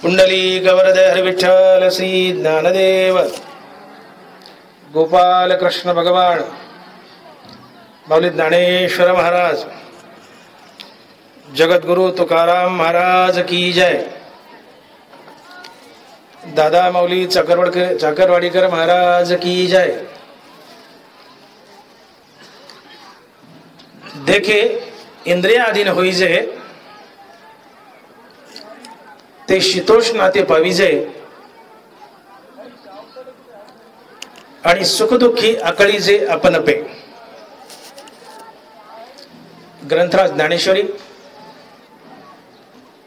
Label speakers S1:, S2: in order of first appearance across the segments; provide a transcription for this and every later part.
S1: पुंडलिक वरदहरि विठ्ठल श्री ज्ञानदेव गोपाल कृष्ण भगवान माऊली ज्ञानेश्वर महाराज जगद्गुरु तुकाराम महाराज की जय। दादा माऊली चाकरवाडीकर महाराज की जय। देखे इंद्रियाधीन होईजे ते शीतोष्ण ते पाविजे आणि सुखदुःखी आकळीजे आपणपे। ग्रंथराज ज्ञानेश्वरी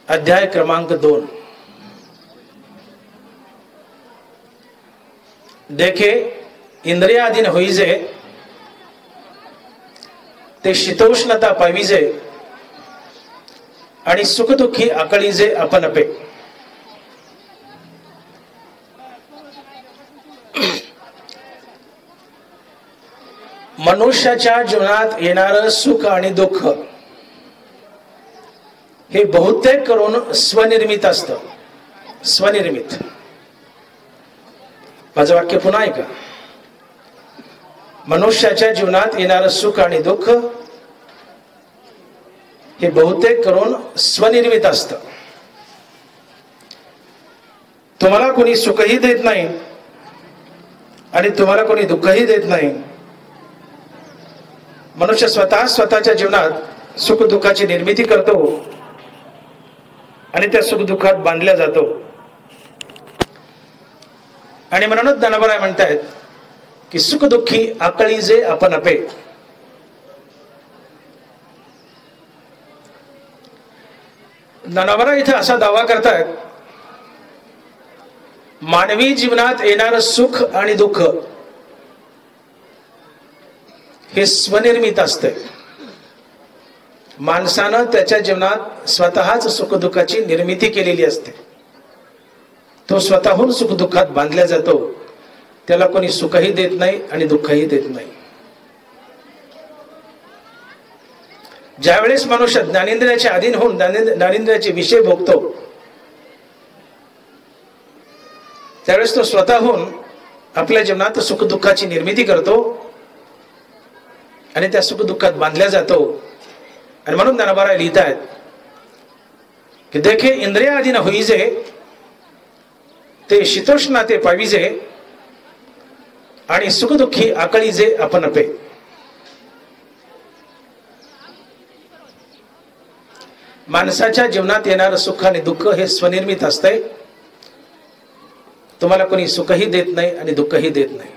S1: अध्याय क्रमांक 2। देखे इंद्रियाधीन होईजे ते शीतोष्णता पाविजे आणि सुखदुःखी आकळीजे आपणपे। मनुष्याच्या जीवनात येणारं सुख आणि दुःख हे बहुतेक करून स्वनिर्मित असतं। स्वनिर्मित। माझं वाक्य पुन्हा ऐका। मनुष्याच्या जीवनात येणारं सुख आणि दुःख हे बहुतेक करून स्वनिर्मित असतं। तुम्हाला कोणी सुखही देत नाही आणि तुम्हाला कोणी दुःखही देत नाही। मनुष्य स्वतःच्या जीवनात सुख दुःखाची निर्मिती करतो आणि त्या सुख दुःखात बांधल्या जातो। आणि म्हणूनच ज्ञानोबा म्हणतायत की सुख दुःखी आकळीजे आपणपे। ज्ञानोबा इथे असा दावा करतायत मानवी जीवनात येणारं सुख आणि दुःख हे स्वनिर्मित असते। माणसानं त्याच्या जीवनात स्वतःच सुख दुःखाची निर्मिती केलेली असते। तो स्वतःहून सुख दुःखात बांधला जातो। त्याला कोणी सुखही देत नाही आणि दुःखही देत नाही। ज्यावेळेस मनुष्य ज्ञानेंद्रियाचे अधीन होऊन ज्ञानेंद्रियाचे विषय भोगतो त्यावेळेस तो स्वतःहून आपल्या जीवनात सुख दुःखाची निर्मिती करतो आणि त्या सुख दुःखात बांधल्या जातो। आणि म्हणून ज्ञानोबा लिहितायत की देखे इंद्रियाधीन होईजे ते शीतोष्ण ते पाविजे आणि सुखदुःखी आकळीजे आपणपे। माणसाच्या जीवनात येणारं सुख आणि दुःख हे स्वनिर्मित असते। तुम्हाला कोणी सुखही देत नाही आणि दुःखही देत नाही।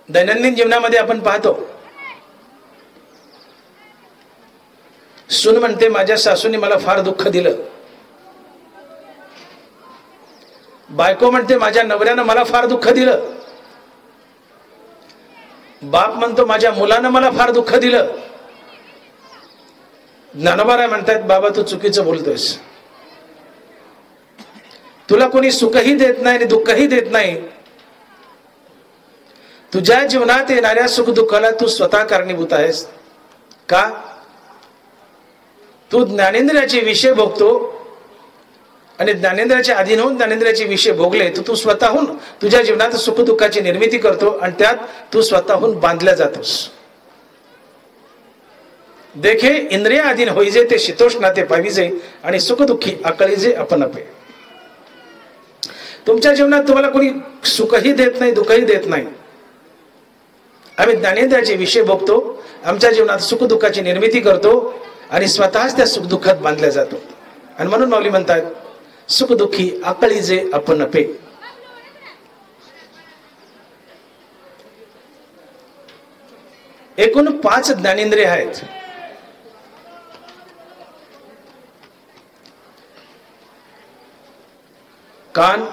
S1: दैनंदिन जीवनामध्ये आपण पाहतो सून म्हणते माझ्या सासूने मला फार दुःख दिलं। बायको म्हणते माझ्या नवऱ्यानं मला फार दुःख दिलं। बाप म्हणतो माझ्या मुलानं मला फार दुःख दिलं। ज्ञानोबा म्हणतात बाबा तू चुकीचं बोलतोयस। तुला कोणी सुखही देत नाही आणि दुःखही देत नाही। तुझ्या जीवनात येणाऱ्या सुख दुःखाला तू स्वतः कारणीभूत आहेस। का? तू ज्ञानेंद्रियाचे विषय भोगतो आणि ज्ञानेंद्रियाचे अधीन होऊन ज्ञानेंद्रियाचे विषय भोगले तर तू स्वतःहून तुझ्या जीवनात सुख दुःखाची निर्मिती करतो आणि त्यात तू स्वतःहून बांधल्या जातोस। देखे इंद्रियाधीन होईजे ते शीतोष्ण ते पाविजे आणि सुख दुःखी आकळीजे आपणपे। तुमच्या जीवनात तुम्हाला कोणी सुखही देत नाही दुःखही देत नाही। आम्ही ज्ञानेंद्रियाचे विषय भोगतो, आमच्या जीवनात सुख दुःखाची निर्मिती करतो आणि स्वतःच त्या सुख दुःखात बांधल्या जातो। आणि म्हणून माऊली म्हणतात सुख दुःखी आकळीजे आपणपे। एकूण 5 ज्ञानेंद्रिय आहेत। कान,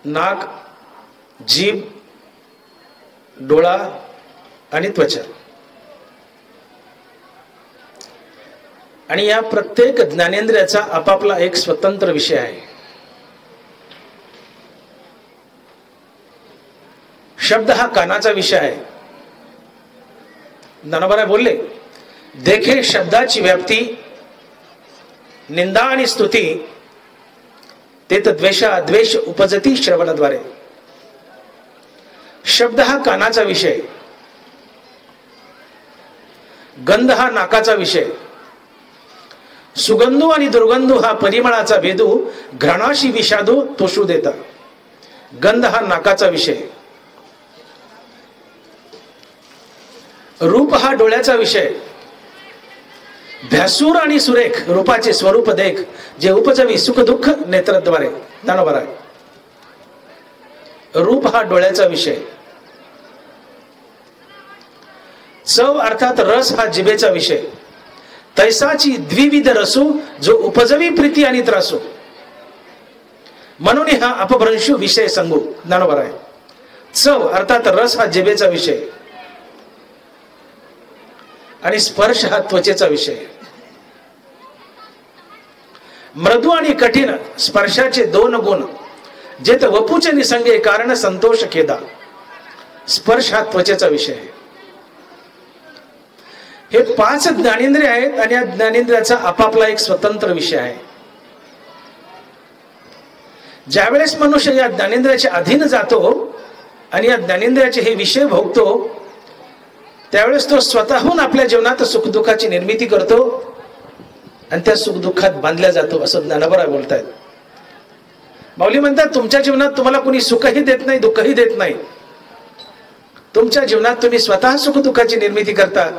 S1: नाक, जीभ, डोळा आणि त्वचा। आणि या प्रत्येक ज्ञानेंद्रियाचा आपापला एक स्वतंत्र विषय आहे। शब्द हा कानाचा विषय आहे। ज्ञानोबा बोलले देखे शब्दाची व्याप्ती, निंदा आणि स्तुती, ते तर द्वेष उपजती श्रवणाद्वारे. शब्द हा कानाचा विषय, गंध हा नाकाचा विषय, सुगंधू आणि दुर्गंधू हा परिमळाचा भेदू, घ्राणाशी विषादू तोषू देता. गंध हा नाकाचा विषय, रूप हा डोळ्याचा विषय, भ्यासूर आणि सुरेख रूपाचे स्वरूप देख, जे उपजवी सुख दुःख नेत्रद्वारे. बरोबर आहे. रूप हा डोळ्याचा विषय, चव अर्थात रस हा जिभेचा विषय, तैसाची द्विविध रसू, जो उपजवी प्रीती आणि त्रासू, म्हणून हा अपभ्रंशू विषय सांगू. बरोबर आहे. चव अर्थात रस हा जिभेचा विषय आणि स्पर्श हा त्वचेचा विषय. मृदू आणि कठीण स्पर्शाचे दोन गुण, जेत वपूचे निसंगे कारण संतोष खेदा. स्पर्श हा त्वचेचा विषय. हे 5 ज्ञानेंद्रिय आहेत आणि या ज्ञानेंद्रियाचा आपापला एक स्वतंत्र विषय आहे. ज्यावेळेस मनुष्य या ज्ञानेंद्रियाच्या अधीन जातो आणि या ज्ञानेंद्रियाचे हे विषय भोगतो, त्यावेळेस तो स्वतःहून आपल्या जीवनात सुखदुःखाची निर्मिती करतो आणि त्या सुखदुःखात बांधल्या जातो, असं ज्ञानोबा बोलतायत. माऊली म्हणतात तुमच्या जीवनात तुम्हाला कोणी सुखही देत नाही, दुःखही देत नाही. तुमच्या जीवनात तुम्ही स्वतः सुखदुःखाची निर्मिती करता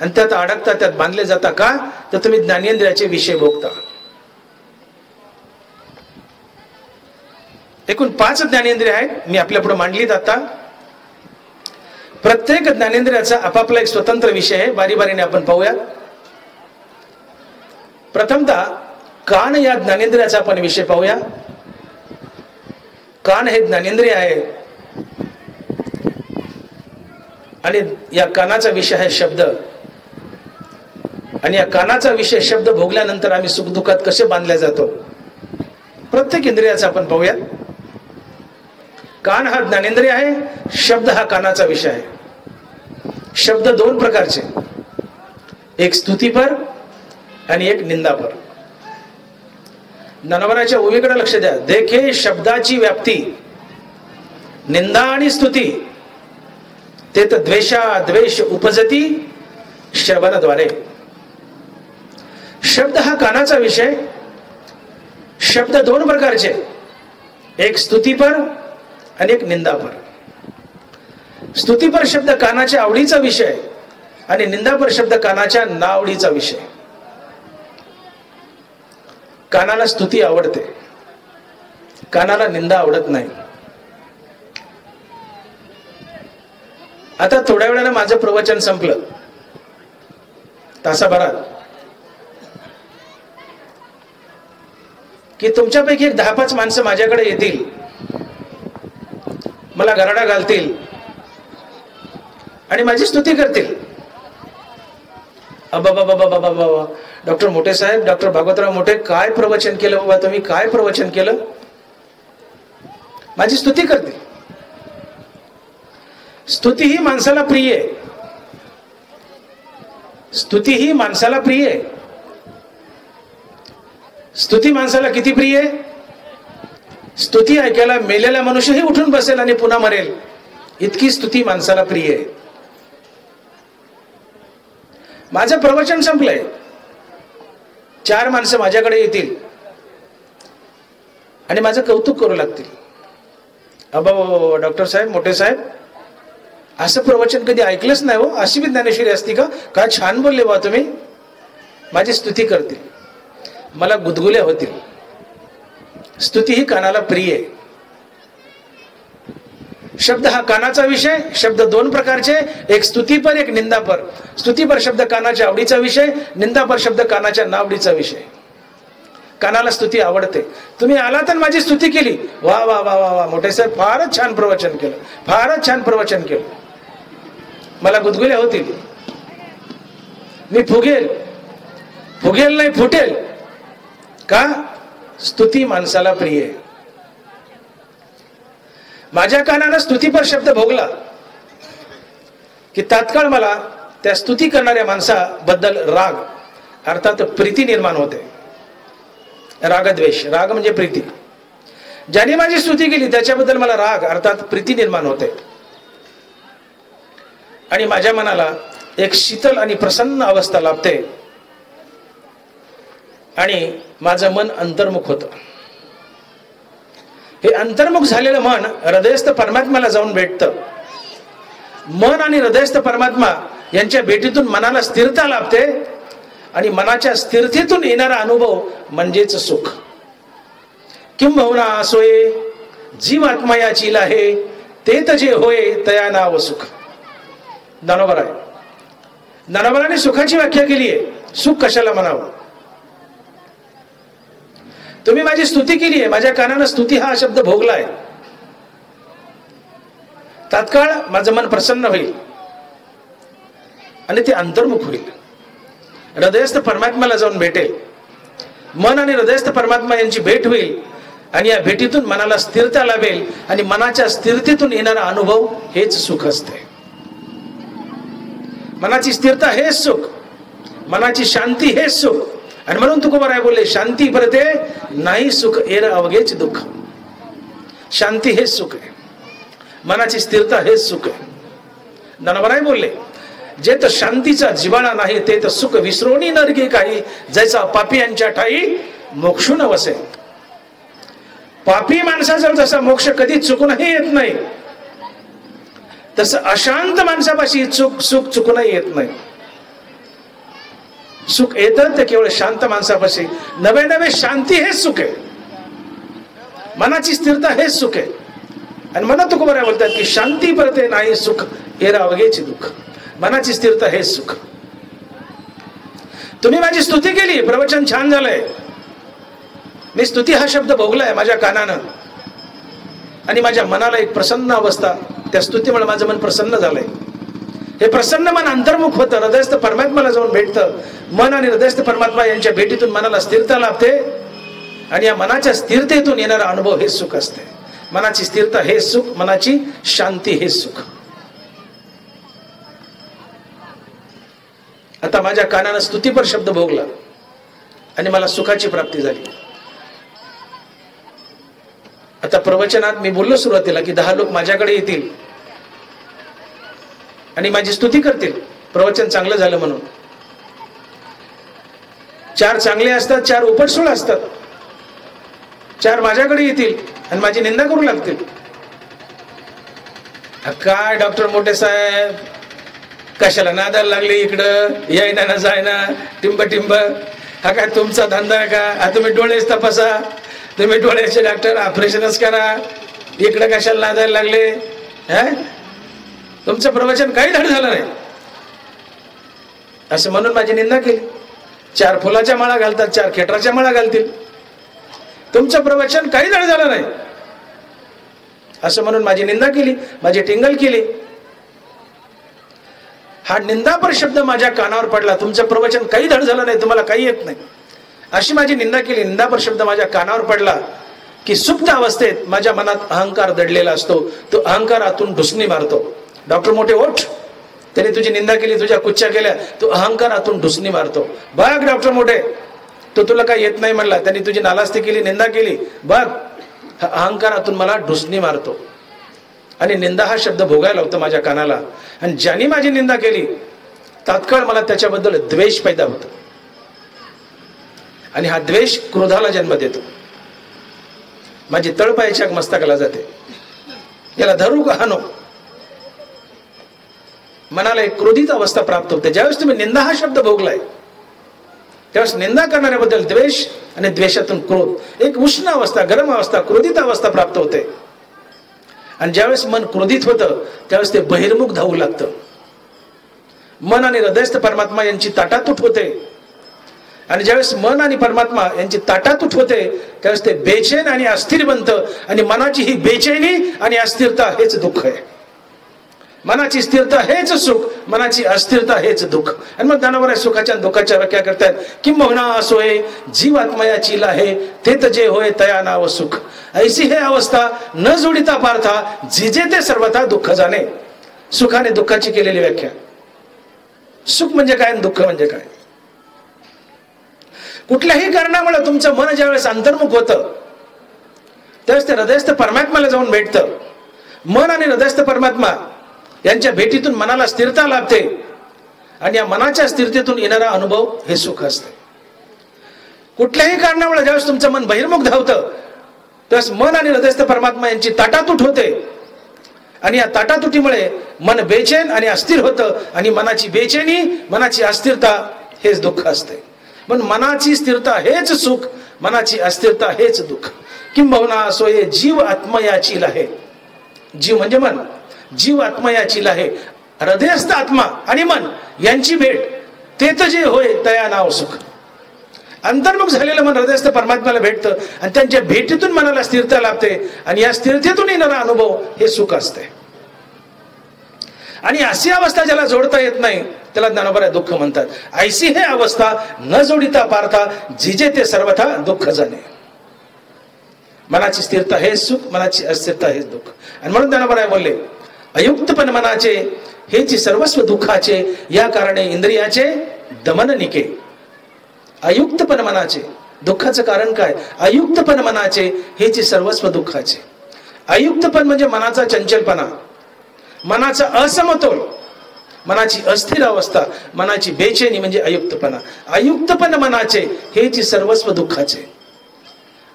S1: आणि त्यात अडकता, त्यात बांधले जाता. का? तर तुम्ही ज्ञानेंद्रियाचे विषय भोगता. एकूण 5 ज्ञानेंद्रिय आहेत, मी आपल्या पुढे मांडलीत. आता प्रत्येक ज्ञानेंद्रियाचा आपापला एक स्वतंत्र विषय आहे. बारी बारीने आपण पाहूया. प्रथमतः कान या ज्ञानेंद्रियाचा आपण विषय पाहूया. कान हे ज्ञानेंद्रिय आहे आणि या कानाचा विषय आहे शब्द. आणि या कानाचा विषय शब्द भोगल्यानंतर आम्ही सुखदुःखात कसे बांधले जातो, प्रत्येक इंद्रियाचा आपण पाहूया. कान हा ज्ञानेंद्रिय आहे, शब्द हा कानाचा विषय आहे. शब्द 2 प्रकारचे, एक स्तुतीपर आणि एक निंदापर. ज्ञानोबाच्या ओवीकडे लक्ष द्या. देखे शब्दाची व्याप्ती, निंदा आणि स्तुती, ते तर द्वेष उपजती श्रवणाद्वारे. शब्द हा कानाचा विषय. शब्द 2 प्रकारचे, एक स्तुतीपर आणि एक निंदापर. स्तुतीपर शब्द कानाच्या आवडीचा विषय आणि निंदापर शब्द कानाच्या नावडीचा विषय. कानाला स्तुती आवडते, कानाला निंदा आवडत नाही. आता थोड्या वेळानं माझं प्रवचन संपलं, तासाभरात, की तुमच्यापैकी एक 10-5 माणसं माझ्याकडे येतील, मला गराडा घालतील आणि माझी स्तुती करतील. बाबा डॉक्टर मोठे साहेब, डॉक्टर भागवतराव मोठे, काय प्रवचन केलं बाबा तुम्ही, काय प्रवचन केलं. माझी स्तुती करतील. स्तुती ही माणसाला प्रिय आहे. स्तुती ही माणसाला प्रिय आहे. स्तुती माणसाला किती प्रिय आहे? स्तुती ऐकायला मेलेला मनुष्यही उठून बसेल आणि पुन्हा मरेल, इतकी स्तुती माणसाला प्रिय आहे. माझं प्रवचन संपलंय, 4 माणसं माझ्याकडे येतील आणि माझं कौतुक करू लागतील. अबा डॉक्टर साहेब, मोठे साहेब, असं प्रवचन कधी ऐकलंच नाही हो, अशी बी ज्ञानेश्वरी असती का, काय छान बोलले बा तुम्ही. माझी स्तुती करतील, मला गुदगुल्या होतील. स्तुती ही कानाला प्रिय आहे. शब्द हा कानाचा विषय. शब्द 2 प्रकारचे, एक स्तुतीपर, एक निंदापर. स्तुतीपर शब्द कानाच्या आवडीचा विषय, निंदापर शब्द कानाच्या नावडीचा विषय. कानाला स्तुती आवडते. तुम्ही आलात आणि माझी स्तुती केली, वा वा वा वा वा मोठे साहेब, फारच छान प्रवचन केलं, फारच छान प्रवचन केलं. मला गुदगुल्या होतील, मी फुगेल नाही, फुटेल. का? स्तुती माणसाला प्रिय आहे. माझ्या कानानं स्तुतीपर शब्द भोगला की तात्काळ मला त्या स्तुती करणाऱ्या माणसाबद्दल राग अर्थात प्रीती निर्माण होते. रागद्वेष, राग म्हणजे प्रीती. ज्याने माझी स्तुती केली त्याच्याबद्दल मला राग अर्थात प्रीती निर्माण होते आणि माझ्या मनाला एक शीतल आणि प्रसन्न अवस्था लाभते आणि माझं मन अंतर्मुख होतं. हे अंतर्मुख झालेलं मन हृदयस्थ परमात्म्याला जाऊन भेटतं. मन आणि हृदयस्थ परमात्मा यांच्या भेटीतून मनाला स्थिरता लाभते आणि मनाच्या स्थिरतेतून येणारा अनुभव म्हणजेच सुख. किंबहुना असोये जीवात्मयाची लाहे ते तजे होय तया नाव सुख. ज्ञानोबा आहे, ज्ञानोबाने सुखाची व्याख्या केली आहे. सुख कशाला म्हणावं? तुम्ही माझी स्तुती केली आहे, माझ्या कानानं स्तुती हा शब्द भोगला आहे. तात्काळ माझं मन प्रसन्न होईल आणि ते अंतर्मुख होईल, हृदयस्थ परमात्म्याला जाऊन भेटेल. मन आणि हृदयस्थ परमात्मा यांची भेट होईल आणि या भेटीतून मनाला स्थिरता लाभेल आणि मनाच्या स्थिरतेतून येणारा अनुभव हेच सुख असते. मनाची स्थिरता हेच सुख, मनाची शांती हेच सुख. आणि म्हणून तुकोबाराय बोलले, शांती परते नाही सुख एर अवघेच दुःख. शांती हेच सुख आहे, मनाची स्थिरता हेच सुख आहे. ज्ञानोबा बोलले, जे तर शांतीचा जिवाळा नाही ते तर सुख विसरोणी नरगे काही, जैसा पापी यांच्या ठाई मोक्षून वसे. पापी माणसाचा जसा मोक्ष कधी चुकूनही येत नाही तसं अशांत माणसापाशी सुख चुकूनही येत नाही. सुख येतं ते केवळ शांत माणसापाशी. नवे नवे शांती हेच सुख आहे, मनाची स्थिरता हेच सुख आहे. आणि मला तुकोबाराय बोलतात की शांती परते नाही सुख एर अवघेच दुःख. मनाची स्थिरता हेच सुख. तुम्ही माझी स्तुती केली, प्रवचन छान झालंय, मी स्तुती हा शब्द भोगलाय माझ्या कानानं आणि माझ्या मनाला एक प्रसन्न अवस्था, त्या स्तुतीमुळे माझं मन प्रसन्न झालंय. हे प्रसन्न मन अंतर्मुख होतं, हृदयस्थ परमात्म्याला जाऊन भेटतं. मन आणि हृदयस्थ परमात्मा यांच्या भेटीतून मनाला स्थिरता लाभते आणि या मनाच्या स्थिरतेतून येणारा अनुभव हे सुख असते. मनाची स्थिरता हे सुख, मनाची शांती हे सुख. आता माझ्या कानानं स्तुतीपर शब्द भोगला आणि मला सुखाची प्राप्ती झाली. आता प्रवचनात मी बोललो सुरुवातीला की 10 लोक माझ्याकडे येतील आणि माझी स्तुती करतील, प्रवचन चांगलं झालं म्हणून. 4 चांगले असतात, 4 उपटसोळ असतात. 4 माझ्याकडे येतील आणि माझी निंदा करू लागतील. काय डॉक्टर मोठे साहेब कशाला नादाला लागले, इकडं यायना ना जायना टिंब टिंब, हा काय तुमचा धंदा आहे का? हा तुम्ही डोळेच तपासा, तुम्ही डोळ्याचे डॉक्टर, ऑपरेशनच करा, इकडं कशाला नादायला लागले? तुमचं प्रवचन काही धड झालं नाही असं म्हणून माझी निंदा केली. 4 फुलाच्या माळा घालतात, 4 खेटराच्या माळा घालतील. तुमचं प्रवचन काही धड झालं नाही असं म्हणून माझी निंदा केली, माझी टिंगल केली. हा निंदापर शब्द माझ्या कानावर पडला, तुमचं प्रवचन काही धड झालं नाही, तुम्हाला काही येत नाही अशी माझी निंदा केली. निंदापर शब्द माझ्या कानावर पडला की सुप्त अवस्थेत माझ्या मनात अहंकार दडलेला असतो, तो अहंकार आतून ढुसणी मारतो. डॉक्टर मोठे ओठ, त्याने तुझी निंदा केली, तुझ्या कुच्च्या केल्या, तो अहंकार आतून ढुसणी मारतो. बघ डॉक्टर मोठे, तो तुला काही येत नाही म्हणला, त्यांनी तुझी नालास्ती केली, निंदा केली, बघ हा अहंकारातून मला ढुसणी मारतो. आणि निंदा हा शब्द भोगायला होता माझ्या कानाला. आणि ज्यांनी माझी निंदा केली तात्काळ मला त्याच्याबद्दल द्वेष पैदा होतो आणि हा द्वेष क्रोधाला जन्म देतो. माझी तळपायाच्या मस्तकाला जाते, याला धरू का हानो, मनाला एक क्रोधित अवस्था प्राप्त होते. ज्यावेळेस तुम्ही निंदा हा शब्द भोगलाय त्यावेळेस निंदा करणाऱ्याबद्दल द्वेष आणि द्वेषातून क्रोध, एक उष्ण अवस्था, गरम अवस्था, क्रोधित अवस्था प्राप्त होते. आणि ज्यावेळेस मन क्रोधित होतं त्यावेळेस ते बहिर्मुख धावू लागतं. मन आणि हृदयस्थ परमात्मा यांची ताटातूट होते आणि ज्यावेळेस मन आणि परमात्मा यांची ताटातूट होते त्यावेळेस ते बेचैन आणि अस्थिर बनतं. आणि मनाची ही बेचैनी आणि अस्थिरता हेच दुःख आहे. मनाची स्थिरता हेच सुख, मनाची अस्थिरता हेच दुःख. आणि मग ज्ञानोबा सुखाच्या दुःखाच्या व्याख्या करतात. किंबहुना असोय जीवात्मयाची लाहे ते तजे होय तया नाव सुख. ऐसी हे अवस्था न जोडिता पार्था जिजे ते सर्वथा दुःख जाणे. सुखाने दुःखाची केलेली व्याख्या. सुख म्हणजे काय, दुःख म्हणजे काय. कुठल्याही कारणामुळे तुमचं मन ज्यावेळेस अंतर्मुख होतं त्यावेळेस ते हृदयस्थ परमात्म्याला जाऊन भेटतं. मन आणि हृदयस्थ परमात्मा यांच्या भेटीतून मनाला स्थिरता लाभते आणि या मनाच्या स्थिरतेतून येणारा अनुभव हे सुख असते. कुठल्याही कारणामुळे ज्यावेळेस तुमचं मन बहिर्मुख धावतं त्यावेळेस मन आणि हृदयस्थ परमात्मा यांची ताटातूट होते आणि या ताटातुटीमुळे मन बेचैन आणि अस्थिर होतं आणि मनाची बेचैनी, मनाची अस्थिरता हेच दुःख असते. पण मनाची स्थिरता हेच सुख, मनाची अस्थिरता हेच दुःख. किंबहुना सोये जीव आत्मयाची आहे. जीव म्हणजे मन, जीव आत्मयाची आहे. हृदयस्थ आत्मा आणि मन यांची भेट तेच जे होय तया नाव सुख. अंतर्मुख झालेलं मन हृदयस्थ परमात्म्याला भेटतं आणि त्यांच्या भेटीतून मनाला स्थिरता लाभते आणि या स्थिरतेतून येणारा अनुभव हे सुख असते. आणि अशी अवस्था ज्याला जोडता येत नाही त्याला ज्ञानोबा दुःख म्हणतात. ऐसी हे अवस्था न जोडिता पारता जिजे ते सर्वथा दुःख जाणे. मनाची स्थिरता हेच सुख, मनाची अस्थिरता हेच दुःख. आणि म्हणून ज्ञानोबा बोलले अयुक्तपण मनाचे हेची सर्वस्व दुःखाचे, या कारणे इंद्रियाचे दमन निके. अयुक्तपण मनाचे, दुःखाचं कारण काय? अयुक्तपण मनाचे हेची सर्वस्व दुःखाचे. अयुक्तपण म्हणजे मनाचा चंचलपणा, मनाचा असमतोल, मनाची अस्थिर अवस्था, मनाची बेचैनी म्हणजे अयुक्तपणा. अयुक्तपण मनाचे हेची सर्वस्व दुःखाचे.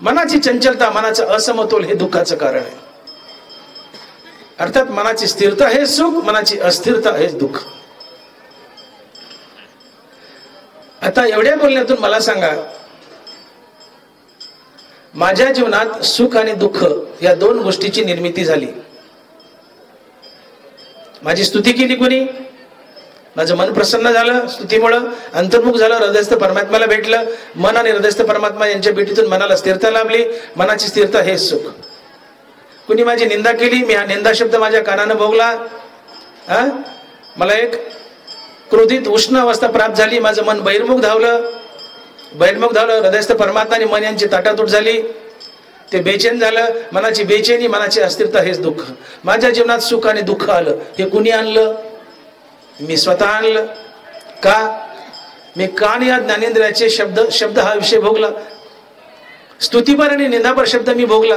S1: मनाची चंचलता, मनाचा असमतोल हे दुःखाचं कारण आहे. अर्थात मनाची स्थिरता हे सुख, मनाची अस्थिरता हेच दुःख. आता एवढ्या बोलण्यातून मला सांगा, माझ्या जीवनात सुख आणि दुःख या दोन गोष्टीची निर्मिती झाली. माझी स्तुती केली कोणी? माझं मन प्रसन्न झालं स्तुतीमुळं, अंतर्मुख झालं, हृदयस्थ परमात्म्याला भेटलं. मन आणि हृदयस्थ परमात्मा यांच्या भेटीतून मनाला स्थिरता लाभली. मनाची स्थिरता हेच सुख. कुणी माझी निंदा केली, मी हा निंदा शब्द माझ्या कानानं भोगला. मला एक क्रोधित उष्ण अवस्था प्राप्त झाली, माझं मन बहिर्मुख धावलं, हृदयस्थ परमात्मा आणि मन यांची ताटातूट झाली, ते बेचैन झालं. मनाची बेचैनी, मनाची अस्थिरता हेच दुःख. माझ्या जीवनात सुख आणि दुःख आलं, हे कुणी आणलं? मी स्वतः आणलं. का? मी कान या ज्ञानेंद्रियाचे शब्द हा विषय भोगला. स्तुतीपर आणि निंदापर शब्द मी भोगला.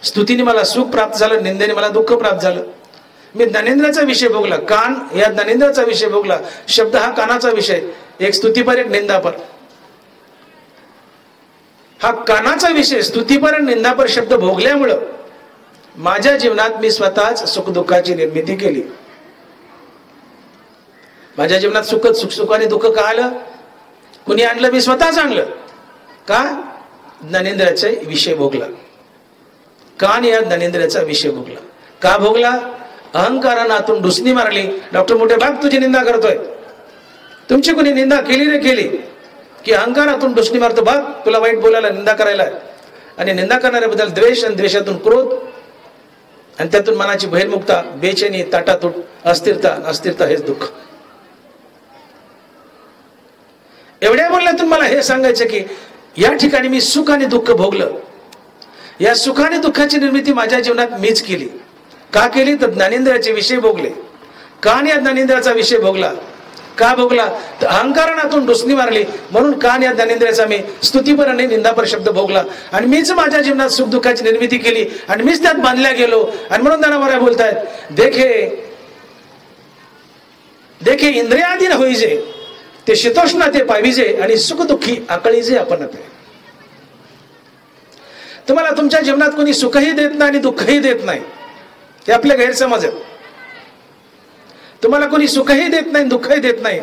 S1: स्तुतीने मला सुख प्राप्त झालं, निंदेने मला दुःख प्राप्त झालं. मी ज्ञानेंद्रियाचा विषय भोगला, कान या ज्ञानेंद्रियाचा विषय भोगला. शब्द हा कानाचा विषय, एक स्तुतीपर एक निंदापर. हा कानाचा विषय स्तुतीपर आणि निंदापर शब्द भोगल्यामुळं माझ्या जीवनात मी स्वतःच सुख दुःखाची निर्मिती केली. माझ्या जीवनात सुख आणि दुःख का आलं? कुणी आणलं? मी स्वतःच आणलं. का? ज्ञानेंद्रियाचा विषय भोगला. कान या ज्ञानेंद्रियाचा विषय भोगला. का भोगला? अहंकारानं आतून डुसणी मारली. डॉक्टर मोठे बाग तुझी निंदा करतोय. तुमची कोणी निंदा केली रे केली की अहंकारातून डुसणी मारतो, बाग तुला वाईट बोलायला, निंदा करायला. आणि निंदा करणाऱ्याबद्दल द्वेष आणि द्वेषातून क्रोध आणि त्यातून मनाची बहिर्मुखता, बेचैनी, ताटातूट, अस्थिरता हेच दुःख. एवढ्या बोलण्यातून मला हे सांगायचं की या ठिकाणी मी सुख आणि दुःख भोगलं. या सुख आणि दुःखाची निर्मिती माझ्या जीवनात मीच केली. का केली? तर ज्ञानेंद्रियाचे विषय भोगले. कान या ज्ञानेंद्रियाचा विषय भोगला. का भोगला? तर अहंकारातून डुसणी मारली, म्हणून कान या ज्ञानेंद्रियाचा मी स्तुतीपर आणि निंदापर शब्द भोगला आणि मीच माझ्या जीवनात सुख दुःखाची निर्मिती केली आणि मीच त्यात बांधल्या गेलो. आणि म्हणून ज्ञानोबा बोलतायत, देखे इंद्रियाधीन होईजे, ते शीतोष्ण ते पाविजे आणि सुख दुःखी आकळीजे आपण. तुम्हाला तुमच्या जीवनात कोणी सुखही देत नाही आणि दुःखही देत नाही, हे आपले गैरसमज आहेत. तुम्हाला कोणी सुखही देत नाही, दुःखही देत नाही.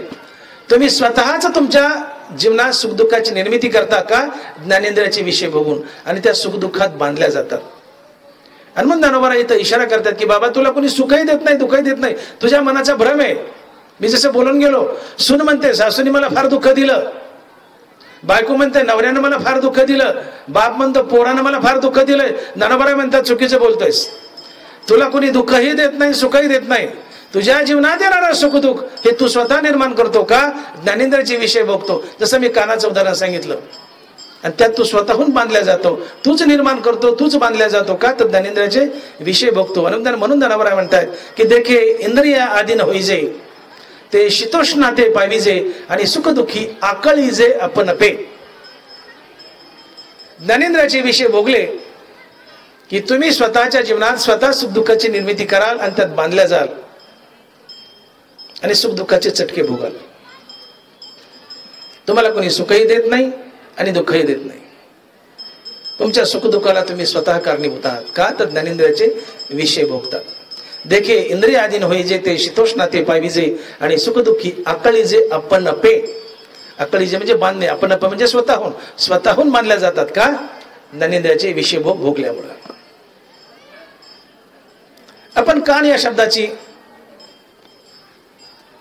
S1: तुम्ही स्वतःच तुमच्या जीवनात सुख दुःखाची निर्मिती करता. का? ज्ञानेंद्रियाचे विषय बघून, आणि त्या सुख दुःखात बांधल्या जातात. आणि मग ज्ञानोबा इथं इशारा करतात की बाबा तुला कोणी सुखही देत नाही, दुःखही देत नाही, तुझ्या मनाचा भ्रम आहे. मी जसं बोलून गेलो, सून म्हणते सासूने मला फार दुःख दिलं, बायको म्हणते नवऱ्यानं मला फार दुःख दिलं, बाप म्हणतो पोरानं मला फार दुःख दिलंय. ज्ञानोबा म्हणतात चुकीचं बोलतोयस. तुला कोणी दुःखही देत नाही, सुखही देत नाही. तुझ्या जीवनात येणारा सुख दुःख हे तू स्वतः निर्माण करतो. का? ज्ञानेंद्रियाचे विषय बघतो. जसं मी कानाचं उदाहरण सांगितलं, आणि त्यात तू स्वतःहून बांधल्या जातो, तूच निर्माण करतो, तूच बांधल्या जातो. का? तर ज्ञानेंद्रियाचे विषय बघतो. म्हणून ज्ञानोबा म्हणतायत की देखे इंद्रिया आधीन होईजे, ते शीतोष्ण ते पाविजे आणि सुख दुःखी आकळीजे आपण पे. ज्ञानेंद्राचे विषय भोगले की तुम्ही स्वतःच्या जीवनात स्वतः सुख दुःखाची निर्मिती कराल आणि त्यात बांधल्या जाल आणि सुख दुःखाचे चटके भोगाल. तुम्हाला कोणी सुखही देत नाही आणि दुःखही देत नाही. तुमच्या सुख दुःखाला तुम्ही स्वतः कारणीभूत आहात. का तर ज्ञानेंद्रियाचे विषय भोगतात. देखे इंद्रियाधीन होईजे ते शीतोष्ण ते पाविजे आणि सुख दुःखी आकळीजे आपण पे. आकळीजे म्हणजे बांधणे, आपण म्हणजे स्वतःहून बांधल्या जातात. का? ज्ञानेंद्रियाचे विषय भोगल्यामुळे. आपण कान या शब्दाची,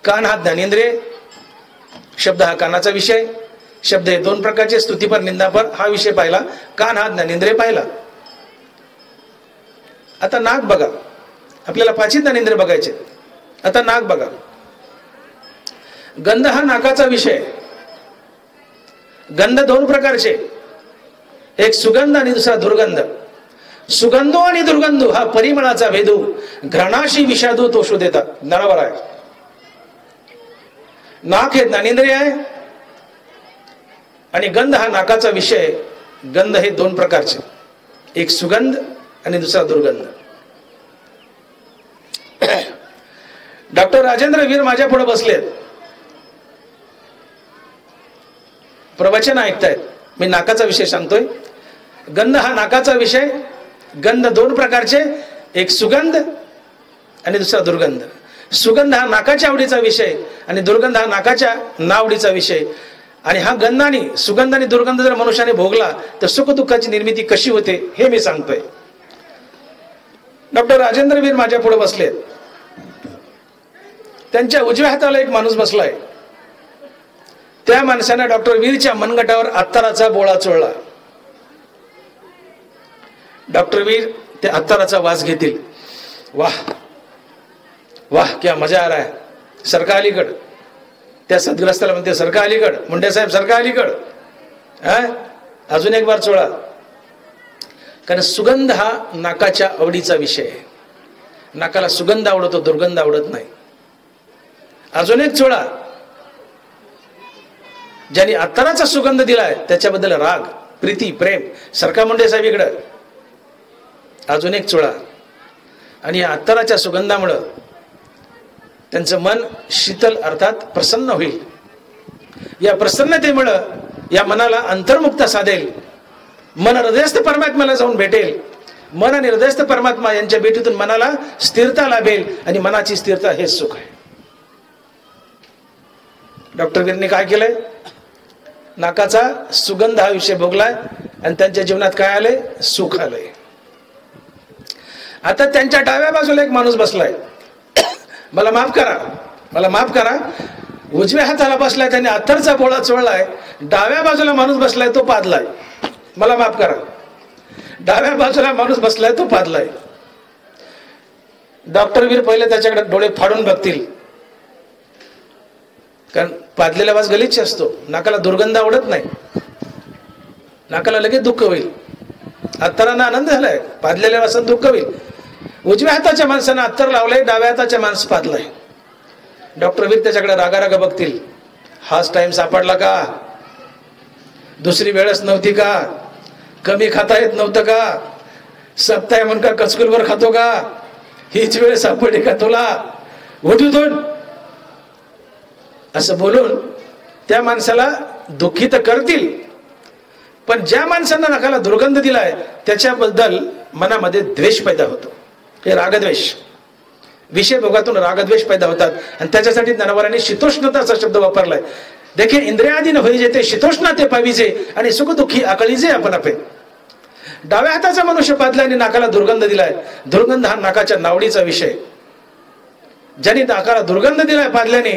S1: कान हा ज्ञानेंद्रिय, शब्द हा कानाचा विषय. शब्द हे दोन प्रकारचे, स्तुतीपर निंदापर हा विषय पाहिला. कान हा ज्ञानेंद्रिय पाहिला. आता नाक बघा, आपल्याला 5 ज्ञानेंद्रिय बघायचे. आता नाक बघा. गंध हा नाकाचा विषय. गंध 2 प्रकारचे, एक सुगंध आणि दुसरा दुर्गंध. सुगंधो आणि दुर्गंधो हा परिमळाचा भेदू, घ्राणाशी विषादू तो शोधेता. ज्ञानावर आहे. नाक हे ज्ञानेंद्रिय आहे आणि गंध हा नाकाचा विषय. गंध हे 2 प्रकारचे, एक सुगंध आणि दुसरा दुर्गंध. डॉक्टर राजेंद्र वीर माझ्या पुढे बसलेत, प्रवचन ऐकतायत. मी नाकाचा विषय सांगतोय. गंध हा नाकाचा विषय. गंध 2 प्रकारचे, एक सुगंध आणि दुसरा दुर्गंध. सुगंध हा नाकाच्या आवडीचा विषय आणि दुर्गंध हा नाकाच्या नावडीचा विषय. आणि हा गंध आणि सुगंध आणि दुर्गंध जर मनुष्याने भोगला तर सुख दुःखाची निर्मिती कशी होते हे मी सांगतोय. डॉक्टर राजेंद्र वीर माझ्या पुढे बसलेत. त्यांच्या उजव्या हाताला एक माणूस बसलाय. त्या माणसाने डॉक्टर वीरच्या मनगटावर अत्तराचा बोळा चोळला. डॉक्टर वीर त्या अत्तराचा वास घेतील. वाह वाह क्या मजा आ रहा है. सरका अलीकड. त्या सदग्रस्ताला म्हणते सरका अलीकड. मुंडे साहेब सरका अलीकड. अजून एक बार चोळा. कारण सुगंध हा नाकाच्या आवडीचा विषय आहे. नाकाला सुगंध आवडतो, दुर्गंध आवडत नाही. अजून एक चोळा. ज्यांनी अत्तराचा सुगंध दिलाय त्याच्याबद्दल राग, प्रीती, प्रेम. सरका मुंडे साहेब इकडं. अजून एक चोळा. आणि या अत्तराच्या सुगंधामुळं त्यांचं मन शीतल अर्थात प्रसन्न होईल. या प्रसन्नतेमुळं या मनाला अंतर्मुक्ता साधेल. मन हृदयस्थ परमात्म्याला जाऊन भेटेल. मन आणि हृदयस्थ परमात्मा यांच्या भेटीतून मनाला स्थिरता लाभेल आणि मनाची स्थिरता हे सुख आहे. डॉक्टर वीरने काय केलंय? नाकाचा सुगंध हा विषय भोगलाय आणि त्यांच्या जीवनात काय आलंय? सुख आलंय. आता त्यांच्या डाव्या बाजूला एक माणूस बसलाय. मला माफ करा, मला माफ करा. उजव्या हाताला बसलाय, त्याने अत्तरचा बोळा चोळलाय. डाव्या बाजूला माणूस बसलाय, तो पादलाय. मला माफ करा. डाव्या बाजूला माणूस बसलाय, तो पादलाय. डॉक्टर वीर पहिले त्याच्याकडे डोळे फाडून बघतील. कारण पादलेला वास गलिच्छ असतो. नाकाला दुर्गंध आवडत नाही. नाकाला लगेच दुःख होईल. अत्तरांना आनंद झालाय, पादलेल्या वासात दुःख होईल. उजव्या हाताच्या माणसानं अत्तर लावलंय, डाव्या हाताच्या माणसं पादलाय. डॉक्टर वीर त्याच्याकडे रागारागा बघतील. हाच टाइम सापडला का? दुसरी वेळच नव्हती का? कमी खाता येत नव्हतं का? सप्ताह म्हणून का कचकुलवर खातो का? हीच वेळ सापडली का तुला? उठून असं बोलून त्या माणसाला दुःखी तर करतील, पण ज्या माणसांना नाकाला दुर्गंध दिलाय त्याच्याबद्दल मनामध्ये द्वेष पैदा होतो. हे रागद्वेष. विषय भोगातून रागद्वेष पैदा होतात आणि त्याच्यासाठी ज्ञानवरांनी शीतोष्णताचा शब्द वापरलाय. देखे इंद्रियाधीन होईजे ते शीतोष्ण ते पाविजे आणि सुख दुःखी आकळीजे आपण आपे. डाव्या हाताचा मनुष्य पादल्याने नाकाला दुर्गंध दिलाय. दुर्गंध हा नाकाच्या नावडीचा विषय. ज्यांनी नाकाला दुर्गंध दिलाय पादल्याने,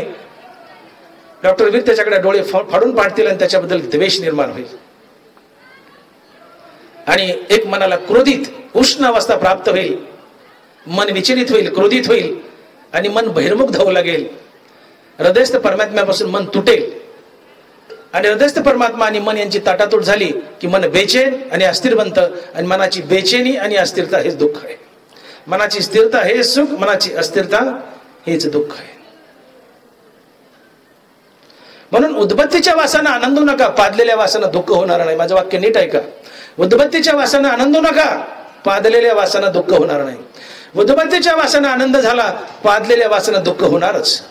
S1: डॉक्टर वीर त्याच्याकडे डोळे फाडून पाडतील आणि त्याच्याबद्दल द्वेष निर्माण होईल. आणि एक मनाला क्रोधित उष्ण अवस्था प्राप्त होईल. मन विचलित होईल, क्रोधित होईल आणि मन बहिर्मुख धावू लागेल. हृदयस्थ परमात्म्यापासून मन तुटेल आणि हृदयस्थ परमात्मा आणि मन यांची ताटातूट झाली की मन बेचैन आणि अस्थिर बनतं. आणि मनाची बेचैनी आणि अस्थिरता हेच दुःख आहे. मनाची स्थिरता हे सुख, मनाची अस्थिरता हेच दुःख आहे. म्हणून उद्बत्तीच्या वासानं आनंदू नका, पादलेल्या वासानं दुःख होणार नाही. माझं वाक्य नीट ऐका. उद्बत्तीच्या वासानं आनंदू नका, पादलेल्या वासानं दुःख होणार नाही. उद्बत्तीच्या वासानं आनंद झाला, पादलेल्या वासानं दुःख होणारच.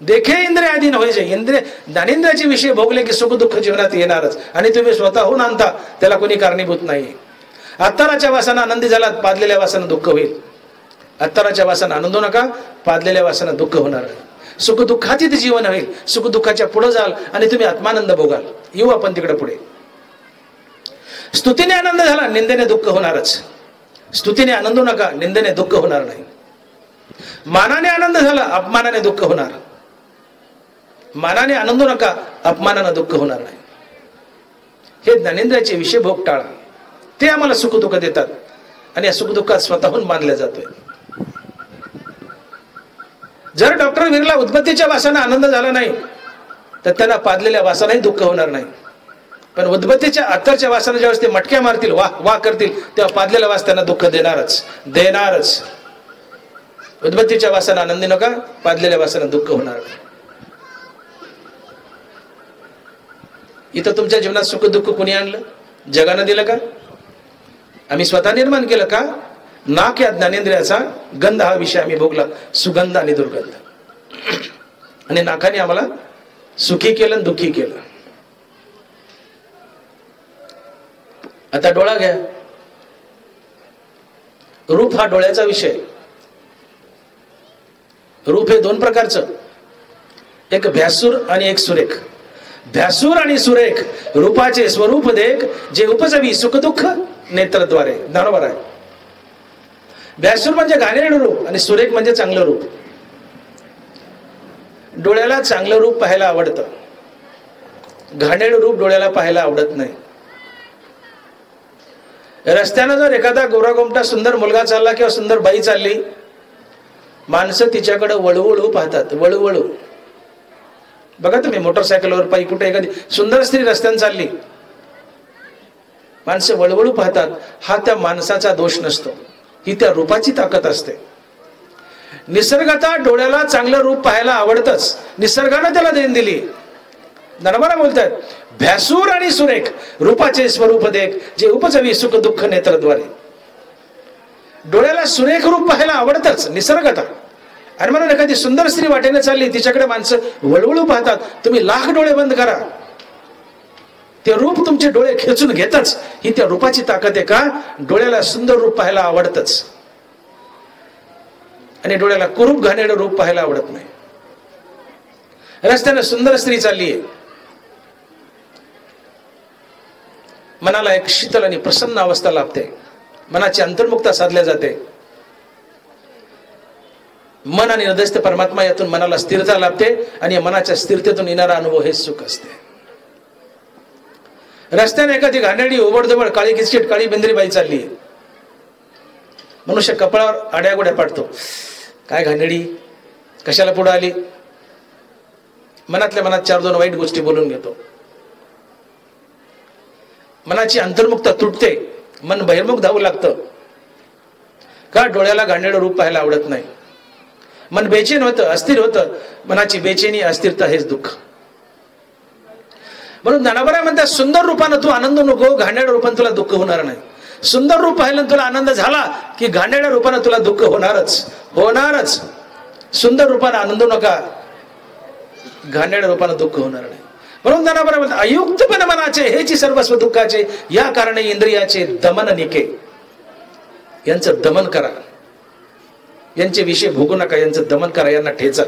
S1: देखे इंद्रिय अधीन व्हायचे. इंद्रिय ज्ञानेंद्रियाचे विषय भोगले की सुख दुःख जीवनात येणारच, आणि तुम्ही स्वतःहून आणता, त्याला कोणी कारणीभूत नाही. अत्तराच्या वासानं आनंदी झाला, पादलेल्या वासानं दुःख होईल. अत्तराच्या वासानं आनंदू नका, पादलेल्या वासानं दुःख होणार नाही. सुख दुःखातीत जीवन होईल. सुख दुःखाच्या पुढे जाल आणि तुम्ही आत्मानंद भोगाल. येऊ आपण तिकडे पुढे. स्तुतीने आनंद झाला, निंदेने दुःख होणारच. स्तुतीने आनंदू नका, निंदेने दुःख होणार नाही. मानाने आनंद झाला, अपमानाने दुःख होणार. मानाने आनंदू नका, अपमानाने दुःख होणार नाही. हे ज्ञानेंद्रियाचे विषय भोग टाळा. ते आम्हाला सुख दुःख देतात आणि या सुख दुःखात स्वतःहून बांधल्या जातोय. जर डॉक्टर विरला उद्बत्तीच्या वासाने आनंद झाला नाही, तर त्यांना पादलेल्या वासानेही दुःख होणार नाही. पण उद्बत्तीच्या अत्तरच्या वासाने ज्यावेळेस ते मटक्या मारतील, वाह वाह करतील, तेव्हा पादलेल्या वास त्यांना दुःख देणारच. उद्बत्तीच्या वासाने आनंदी नका, पादलेल्या वासाने दुःख होणार नाही. इथं तुमच्या जीवनात सुख दुःख कोणी आणलं? जगानं दिलं का? आम्ही स्वतः निर्माण केलं का? नाक या ज्ञानेंद्रियाचा गंध हा विषय आम्ही भोगला, सुगंध आणि दुर्गंध. आणि नाकाने आम्हाला सुखी केलं, दुःखी केलं. आता डोळा घ्या. रूप हा डोळ्याचा विषय. रूप हे दोन प्रकारचं, एक भ्यासूर आणि एक सुरेख. भ्यासूर आणि सुरेख रूपाचे स्वरूप देख, जे उपजवी सुख दुःख नेत्रद्वारे. बरोबर आहे. भ्यासूर म्हणजे घाणेरडं रूप आणि सुरेख म्हणजे चांगलं रूप. डोळ्याला चांगलं रूप पाहायला आवडतं, घाणेरडं रूप डोळ्याला पाहायला आवडत नाही. रस्त्यानं जर एखादा गोरागोमटा सुंदर मुलगा चालला किंवा सुंदर बाई चालली, माणसं तिच्याकडे वळूवळू पाहतात. वळूवळू बघा तुम्ही, मोटरसायकलवर पायी कुठे एखादी सुंदर स्त्री रस्त्याने चालली, माणसं वळवळू पाहतात. हा त्या माणसाचा दोष नसतो, ही त्या रूपाची ताकद असते. निसर्गाचा डोळ्याला चांगलं रूप पाहायला आवडतच, निसर्गाने त्याला देण दिली. नरमाला बोलतात भ्यासूर आणि सुरेख रूपाचे स्वरूप देख, जे उपजवी सुख दुःख नेत्रद्वारे. डोळ्याला सुरेख रूप पाहायला आवडतच निसर्गाचा. आणि म्हणून एखादी सुंदर स्त्री वाटेने चालली, तिच्याकडे माणसं वळवळू पाहतात. तुम्ही लाख डोळे बंद करा, ते रूप तुमचे डोळे खेचून घेतच. ही त्या रूपाची ताकद आहे का? डोळ्याला सुंदर रूप पाहायला आवडतच आणि डोळ्याला कुरूप घाणेरडं रूप पाहायला आवडत नाही. रस्त्याने सुंदर स्त्री चालली आहे, मनाला एक शीतल आणि प्रसन्न अवस्था लाभते, मनाची अंतर्मुक्ता साधल्या जाते. मन आणि हृदयस्थ परमात्मा यातून मनाला स्थिरता लाभते आणि मनाच्या स्थिरतेतून येणारा अनुभव हे सुख असते. रस्त्याने एखादी घाणेरडी ओबडधोबड काळी किचकीट काळी बेंद्री बाई चालली, मनुष्य कपाळावर आड्यागोड्या पाडतो. काय घाणेरडी, कशाला पुढे आली? मनातल्या मनात 4-2 वाईट गोष्टी बोलून घेतो. मनाची अंतर्मुक्ता तुटते, मन बहिर्मुख धावू लागतं. का? डोळ्याला घाणेरडं रूप पाहायला आवडत नाही. मन बेचैन होतं, अस्थिर होतं. मनाची बेचैनी अस्थिरता हेच दुःख. म्हणून ज्ञानाबाई म्हणतात सुंदर रूपानं तू आनंद नको, घाणेरड्या रूपानं तुला दुःख होणार नाही. सुंदर रूप पाहिलं तुला आनंद झाला की घाणेरड्या रूपानं तुला दुःख होणारच. सुंदर रूपानं आनंद नका, घाणेरड्या रूपानं दुःख होणार नाही. म्हणून ज्ञानाबाई म्हणतात अयुक्तपण मनाचे हेची सर्वस्व दुःखाचे, या कारणे इंद्रियाचे दमन निके. यांचं दमन करा, यांचे विषय भोगू नका, यांचं दमन करा, यांना ठेचा.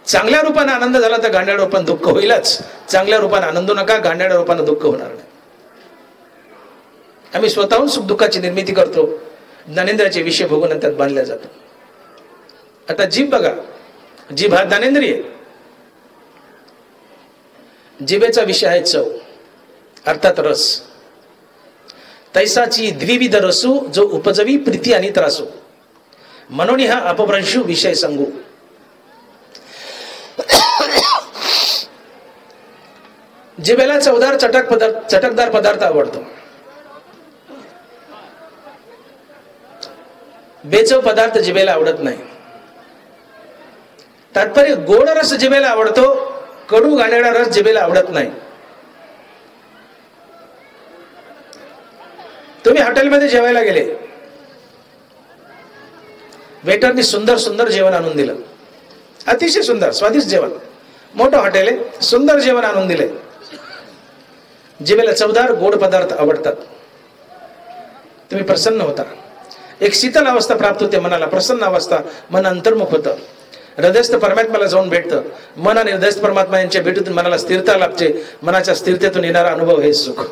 S1: चांगल्या रूपाने आनंद झाला तर घाणेरड्या रूपाने दुःख होईलच. चांगल्या रूपाने आनंदू नका, घाणेरड्या रूपाने दुःख होणार नाही. आम्ही स्वतःहून सुख दुःखाची निर्मिती करतो, ज्ञानेंद्रियाचे विषय भोगून त्यात बांधल्या जातो. आता जीभ बघा, जीभ हा ज्ञानेंद्रिय. जिभेचा विषय आहे चव, अर्थात रस. तैसाची द्विविध रसू, जो उपजवी प्रीती आणि त्रासू. म्हणून हा अपभ्रंशू विषय सांगू. जिभेला चवदार चटकदार पदार्थ आवडतो, बेचव पदार्थ जिभेला आवडत नाही. तात्पर्य गोड रस जिभेला आवडतो, कडू घाणेरडा रस जिभेला आवडत नाही. तुम्ही हॉटेलमध्ये जेवायला गेले, वेटरनी सुंदर सुंदर जेवण आणून दिलं, अतिशय सुंदर स्वादिष्ट जेवण, मोठं हॉटेल आहे, सुंदर जेवण आणून दिले, जिभेला चवदार गोड पदार्थ आवडतात. तुम्ही प्रसन्न होता, एक शीतल अवस्था प्राप्त होते मनाला, प्रसन्न अवस्था, मन अंतर्मुख होतं, हृदयस्थ परमात्म्याला जाऊन भेटतं. मन आणि हृदयस्थ परमात्मा यांच्या भेटीतून मनाला स्थिरता लाभते. मनाच्या स्थिरतेतून येणारा अनुभव हे सुख.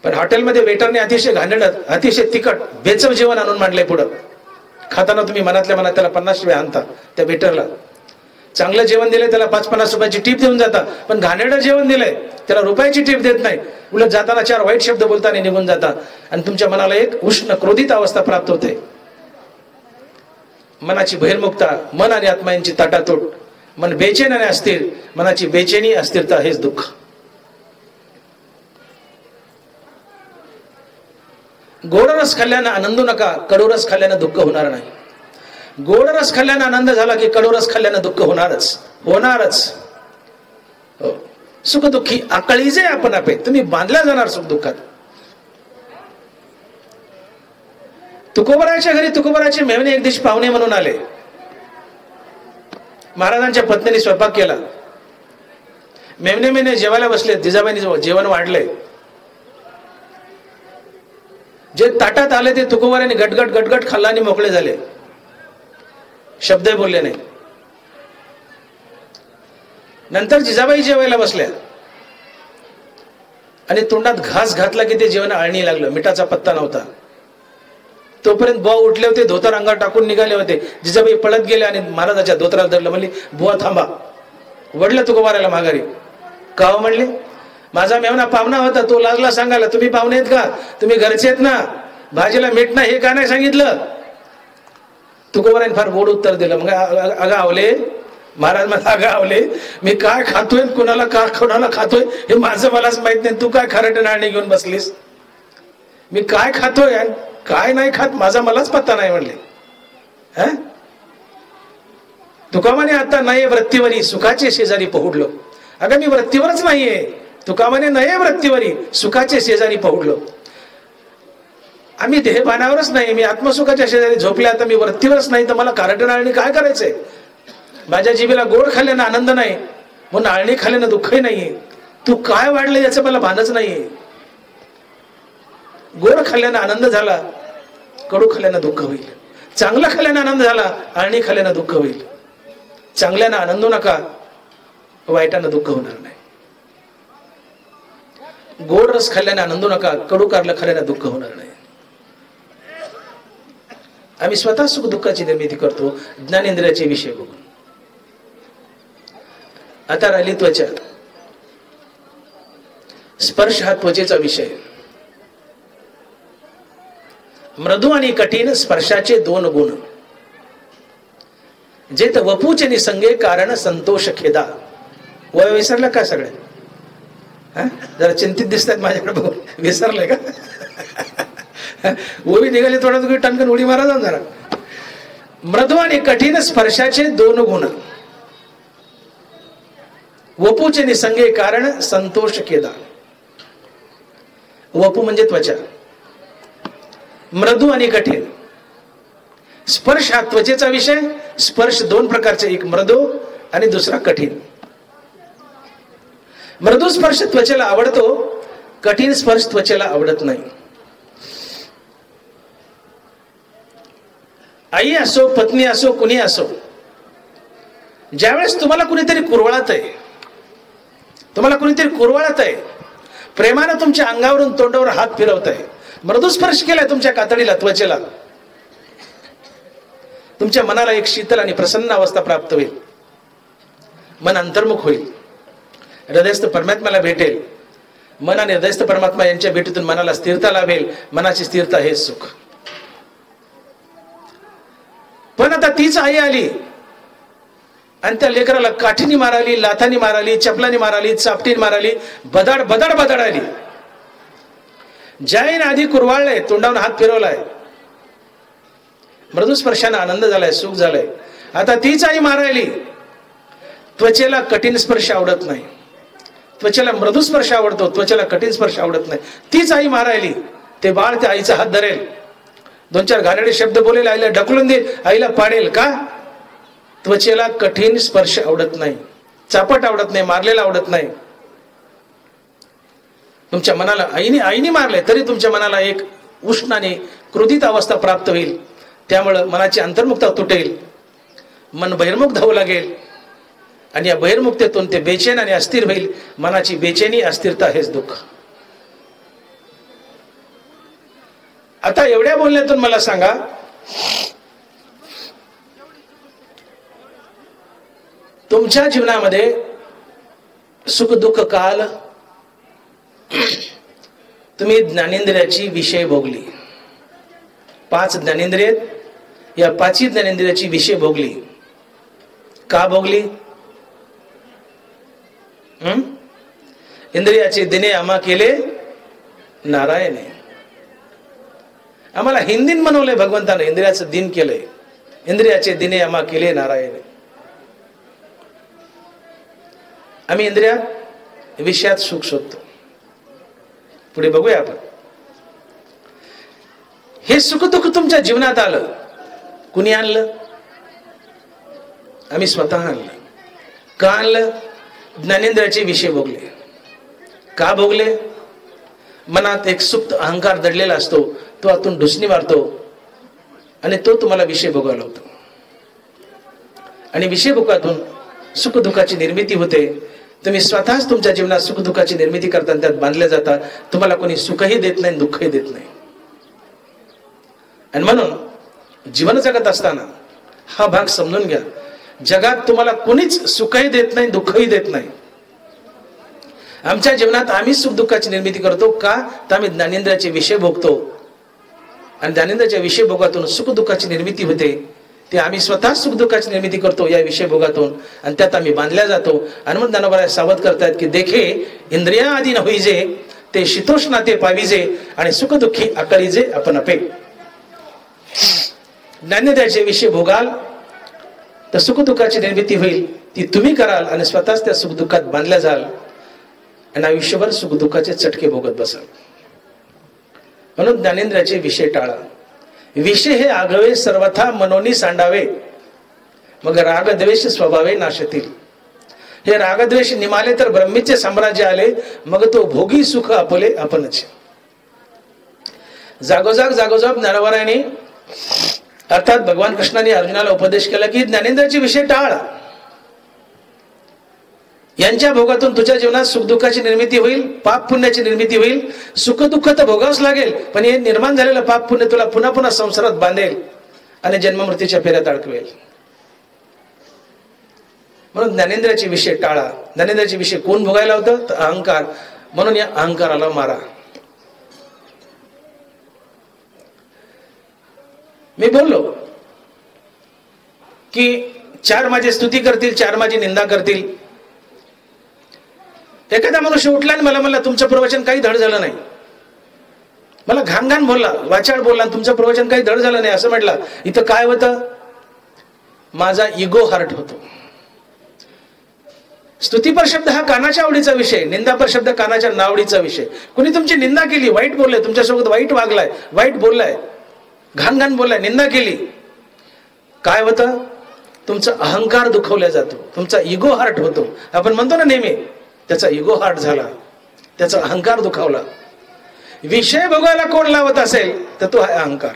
S1: पण हॉटेलमध्ये वेटरने अतिशय घाणेरडं, अतिशय तिखट, बेचव जेवण आणून मांडलंय पुढं. खाताना तुम्ही मनातल्या मनात त्याला 50 रुपये आणता त्या वेटरला. चांगलं जेवण दिलंय त्याला 5-50 रुपयाची टीप देऊन जाता, पण घाणेरडं जेवण दिलंय त्याला रुपयाची टीप देत नाही. उलट जाताना 4 वाईट शब्द बोलताना निघून जाता आणि तुमच्या मनाला एक उष्ण क्रोधित अवस्था प्राप्त होते. मनाची बहिर्मुखता, मन आणि आत्मा यांची ताटातूट, मन बेचैन आणि अस्थिर, मनाची बेचैनी अस्थिरता हेच दुःख. गोड रस खाल्ल्यानं आनंदू नका, कडू रस खाल्ल्यानं दुःख होणार नाही. गोड रस खाल्ल्यानं आनंद झाला की कडू रस खाल्ल्यानं दुःख होणारच. हो, सुख दुःखी आकळीजे आपण आपे, तुम्ही बांधल्या जाणार सुख दुःखात. तुकोबराच्या घरी तुकोबराचे मेवणे एक दिवशी पाहुणे म्हणून आले. महाराजांच्या पत्नीने स्वयंपाक केला. मेवणे जेवायला बसले. जिजाबाईंनी जेवण वाढले. जे ताटात आले ते तुकोबराने गटगट गटगट खाल्ला आणि मोकळे झाले. शब्दही बोलले नाही. नंतर जिजाबाई जेवायला बसल्या आणि तोंडात घास घातला की ते जेवण आळणी लागलं. मिठाचा पत्ता नव्हता. तोपर्यंत बुवा उठले होते, धोतर अंगावर टाकून निघाले होते. जिजाबाई पळत गेले आणि महाराजाच्या धोतराला धरलं. म्हणली, बुवा थांबा. वडलं तुकोबाराला माघारी. का हो म्हणले, माझा मेवना पाहुणा होता, तो लागला सांगायला, तुम्ही पाहुणे आहेत का, तुम्ही घरचे आहेत ना, भाजीला मीठ नाही, हे का नाही सांगितलं. तुकोबाराने फार गोड उत्तर दिलं. मग अगं आवले, महाराज मला अगं आवले, मी काय खातोय, कोणाला खातोय हे माझं मलाच माहित नाही, तू काय खरट नाळणी घेऊन बसलीस. मी काय खातोय काय नाही खात माझा मलाच पत्ता नाही म्हणले. तुकामाने आता नाही वृत्तीवरी सुखाचे शेजारी पहुडलो. अगं मी वृत्तीवरच नाहीये. तुकामाने नाही वृत्तीवरी सुखाचे शेजारी पहुडलो. आम्ही देहभानावरच नाही, मी आत्मसुखाच्या शेजारी झोपले. आता मी वृत्तीवरच नाही तर मला कारट आळणी काय करायचंय. माझ्या जिभेला गोड खाल्ल्यानं आनंद नाही, म्हणून आळणी खाल्ल्यानं दुःखही नाहीये. तू काय वाढलं याचं मला भानच नाहीये. गोड खाल्ल्यानं आनंद झाला, कडू खाल्ल्यानं दुःख होईल. चांगलं खाल्ल्यानं आनंद झाला, आळणी खाल्ल्यानं दुःख होईल. चांगल्यानं आनंदू नका, वाईटानं दुःख होणार नाही. गोड रस खाल्ल्यानं आनंदू नका, कडू कारलं खाल्ल्यानं दुःख होणार नाही. आम्ही स्वतः सुख दुःखाची निर्मिती करतो ज्ञानेंद्रियाचे विषय बघून. आता राहिली त्वचा. स्पर्श हा त्वचेचा विषय. मृदू आणि कठीण स्पर्शाचे 2 गुण. जेत वपूचे निसंगे कारण संतोष खेदा. वय विसरलं का सगळे? जरा चिंतित दिसतात माझ्याकडे बघून. विसरलंय का? ओवी निघाली थोडा तुम्ही टणकन उडी मारा जाऊन जरा. मृदू आणि कठीण स्पर्शाचे 2 गुण. वपूचे निसंगे कारण संतोष खेदा. वपू म्हणजे त्वचा. मृदू आणि कठीण. स्पर्श हा त्वचेचा विषय. स्पर्श 2 प्रकारचे, एक मृदू आणि दुसरा कठीण. मृदू स्पर्श त्वचेला आवडतो, कठीण स्पर्श त्वचेला आवडत नाही. आई असो, पत्नी असो, कुणी असो, ज्यावेळेस तुम्हाला कुणीतरी कुरवाळत आहे, तुम्हाला कुणीतरी कुरवाळत आहे, प्रेमानं तुमच्या अंगावरून तोंडावर हात फिरवत आहे, मृदू स्पर्श केलाय तुमच्या कातडीला, त्वचेला, तुमच्या मनाला एक शीतल आणि प्रसन्न अवस्था प्राप्त होईल. मन अंतर्मुख होईल. हृदयस्थ परमात्म्याला भेटेल. मन आणि हृदयस्थ परमात्मा यांच्या भेटीतून मनाला स्थिरता लाभेल. मनाची स्थिरता हे सुख. पण आता तीच आई आली आणि त्या लेकराला काठीने माराली, लाथानी माराली, चपलानी माराली, चापटीने माराली, बदाड बदाड बदाड आली. ज्याने आधी कुरवाळलंय, तोंडावर हात फिरवलाय, मृदू स्पर्शाने आनंद झालाय, सुख झालंय, आता तीच आई मारायली. त्वचेला कठीण स्पर्श आवडत नाही, त्वचेला मृदू स्पर्श आवडतो, त्वचेला कठीण स्पर्श आवडत नाही. तीच आई मारायली. ते बाळ त्या आईचा हात धरेल, 2-4 घाणेरडे शब्द बोलेल, आईला ढकलून देईल, आईला पाडेल. का? त्वचेला कठीण स्पर्श आवडत नाही, चापट आवडत नाही, मारलेला आवडत नाही. तुमच्या मनाला आईने मारले तरी तुमच्या मनाला एक उष्ण आणि क्रोधित अवस्था प्राप्त होईल. त्यामुळं मनाची अंतर्मुखता तुटेल, मन बहिर्मुख धावू लागेल आणि या बहिर्मुखतेतून ते बेचैन आणि अस्थिर होईल. मनाची बेचैनी, अस्थिरता हेच दुःख. आता एवढ्या बोलण्यातून मला सांगा, तुमच्या जीवनामध्ये सुख दुःख काल तुम्ही ज्ञानेंद्रियाची विषय भोगली. 5 ज्ञानेंद्रिय, या 5ही ज्ञानेंद्रियाची विषय भोगली. का भोगली? इंद्रियाचे दिने आम्हा केले नारायणे. आम्हाला हिंदीन म्हणवलंय भगवंताने, इंद्रियाचं दिन केलंय. इंद्रियाचे दिने आम्हा केले नारायणे. आम्ही इंद्रिया विषयात सुख शोधतो. पुढे बघूया आपण. हे सुख दुःख तुमच्या जीवनात आलं, कुणी आणलं? आम्ही स्वतः आणलं. का आणलं? ज्ञानेंद्रियाचे विषय भोगले. का भोगले? मनात एक सुप्त अहंकार दडलेला असतो, तो आतून ढुसणी मारतो आणि तो तुम्हाला विषय भोगायला होतो. आणि विषय भोगातून सुख दुःखाची निर्मिती होते. तुम्ही स्वतःच तुमच्या जीवनात सुख दुःखाची निर्मिती करताना त्यात बांधले जाता. तुम्हाला कोणी सुखही देत नाही, दुःखही देत नाही. आणि म्हणून जीवन जगत असताना हा भाग समजून घ्या. जगात तुम्हाला कोणीच सुखही देत नाही, दुःखही देत नाही. आमच्या जीवनात आम्ही सुख दुःखाची निर्मिती करतो. का? तर आम्ही ज्ञानेंद्रियाचे विषय भोगतो आणि ज्ञानेंद्रियाच्या विषय भोगातून सुख दुःखाची निर्मिती होते. ते आम्ही स्वतः सुख दुःखाची निर्मिती करतो या विषय भोगातून आणि त्यात आम्ही बांधल्या जातो. आणि मग ज्ञानोबा सावध करतायत की देखे इंद्रिया आधी न होईजे, ते शीतोष्णा ते पाविजे आणि सुख दुःखी आकळीजे आपण अपे. ज्ञानेंद्रियाचे विषय भोगाल तर सुख दुःखाची निर्मिती होईल, ती तुम्ही कराल आणि स्वतःच त्या सुख दुःखात बांधल्या जाल आणि आयुष्यभर सुख दुःखाचे चटके भोगत बसाल. म्हणून ज्ञानेंद्रियाचे विषय टाळा. विषय हे आगवे सर्वथा मनोनी सांडावे, मग रागद्वेष स्वभावे नाशतील. हे रागद्वेष निमाले तर ब्रह्मीचे साम्राज्य आले, मग तो भोगी सुख आपले आपणच. जागोजाग ज्ञानोबारायांनी अर्थात भगवान कृष्णाने अर्जुनाला उपदेश केला की ज्ञानेंद्रियाचे विषय टाळ. यांच्या भोगातून तुझ्या जीवनात सुख दुःखाची निर्मिती होईल, पाप पुण्याची निर्मिती होईल. सुख दुःख तर भोगावंच लागेल, पण हे निर्माण झालेलं पाप पुण्य तुला पुन्हा पुन्हा संसारात बांधेल आणि जन्ममृत्यूच्या फेऱ्यात अडकवेल. म्हणून ज्ञानेंद्रियाचे विषय टाळा. ज्ञानेंद्रियाचे विषय कोण भोगायला होतं? तर अहंकार. म्हणून या अहंकाराला मारा. मी बोललो की 4 माझी स्तुती करतील, 4 माझी निंदा करतील. एखादा मनुष्य उठला आणि मला म्हणला तुमचं प्रवचन काही धड झालं नाही. मला घाण बोलला, वाचाड बोलला, तुमचं प्रवचन काही धड झालं नाही असं म्हटलं. इथं काय होतं? माझा इगो हर्ट होतो. स्तुतीपर शब्द हा कानाच्या आवडीचा विषय, निंदापर शब्द कानाच्या नावडीचा विषय. कुणी तुमची निंदा केली, वाईट बोलले, तुमच्यासोबत वाईट वागलाय, वाईट बोललाय, घाण बोललाय, निंदा केली, काय होतं? तुमचा अहंकार दुखवला जातो, तुमचा इगो हर्ट होतो. आपण म्हणतो ना नेहमी, त्याचा इगो हार्ट झाला, त्याचा अहंकार दुखावला. विषय भोगायला कोण लावत असेल तर तो आहे अहंकार.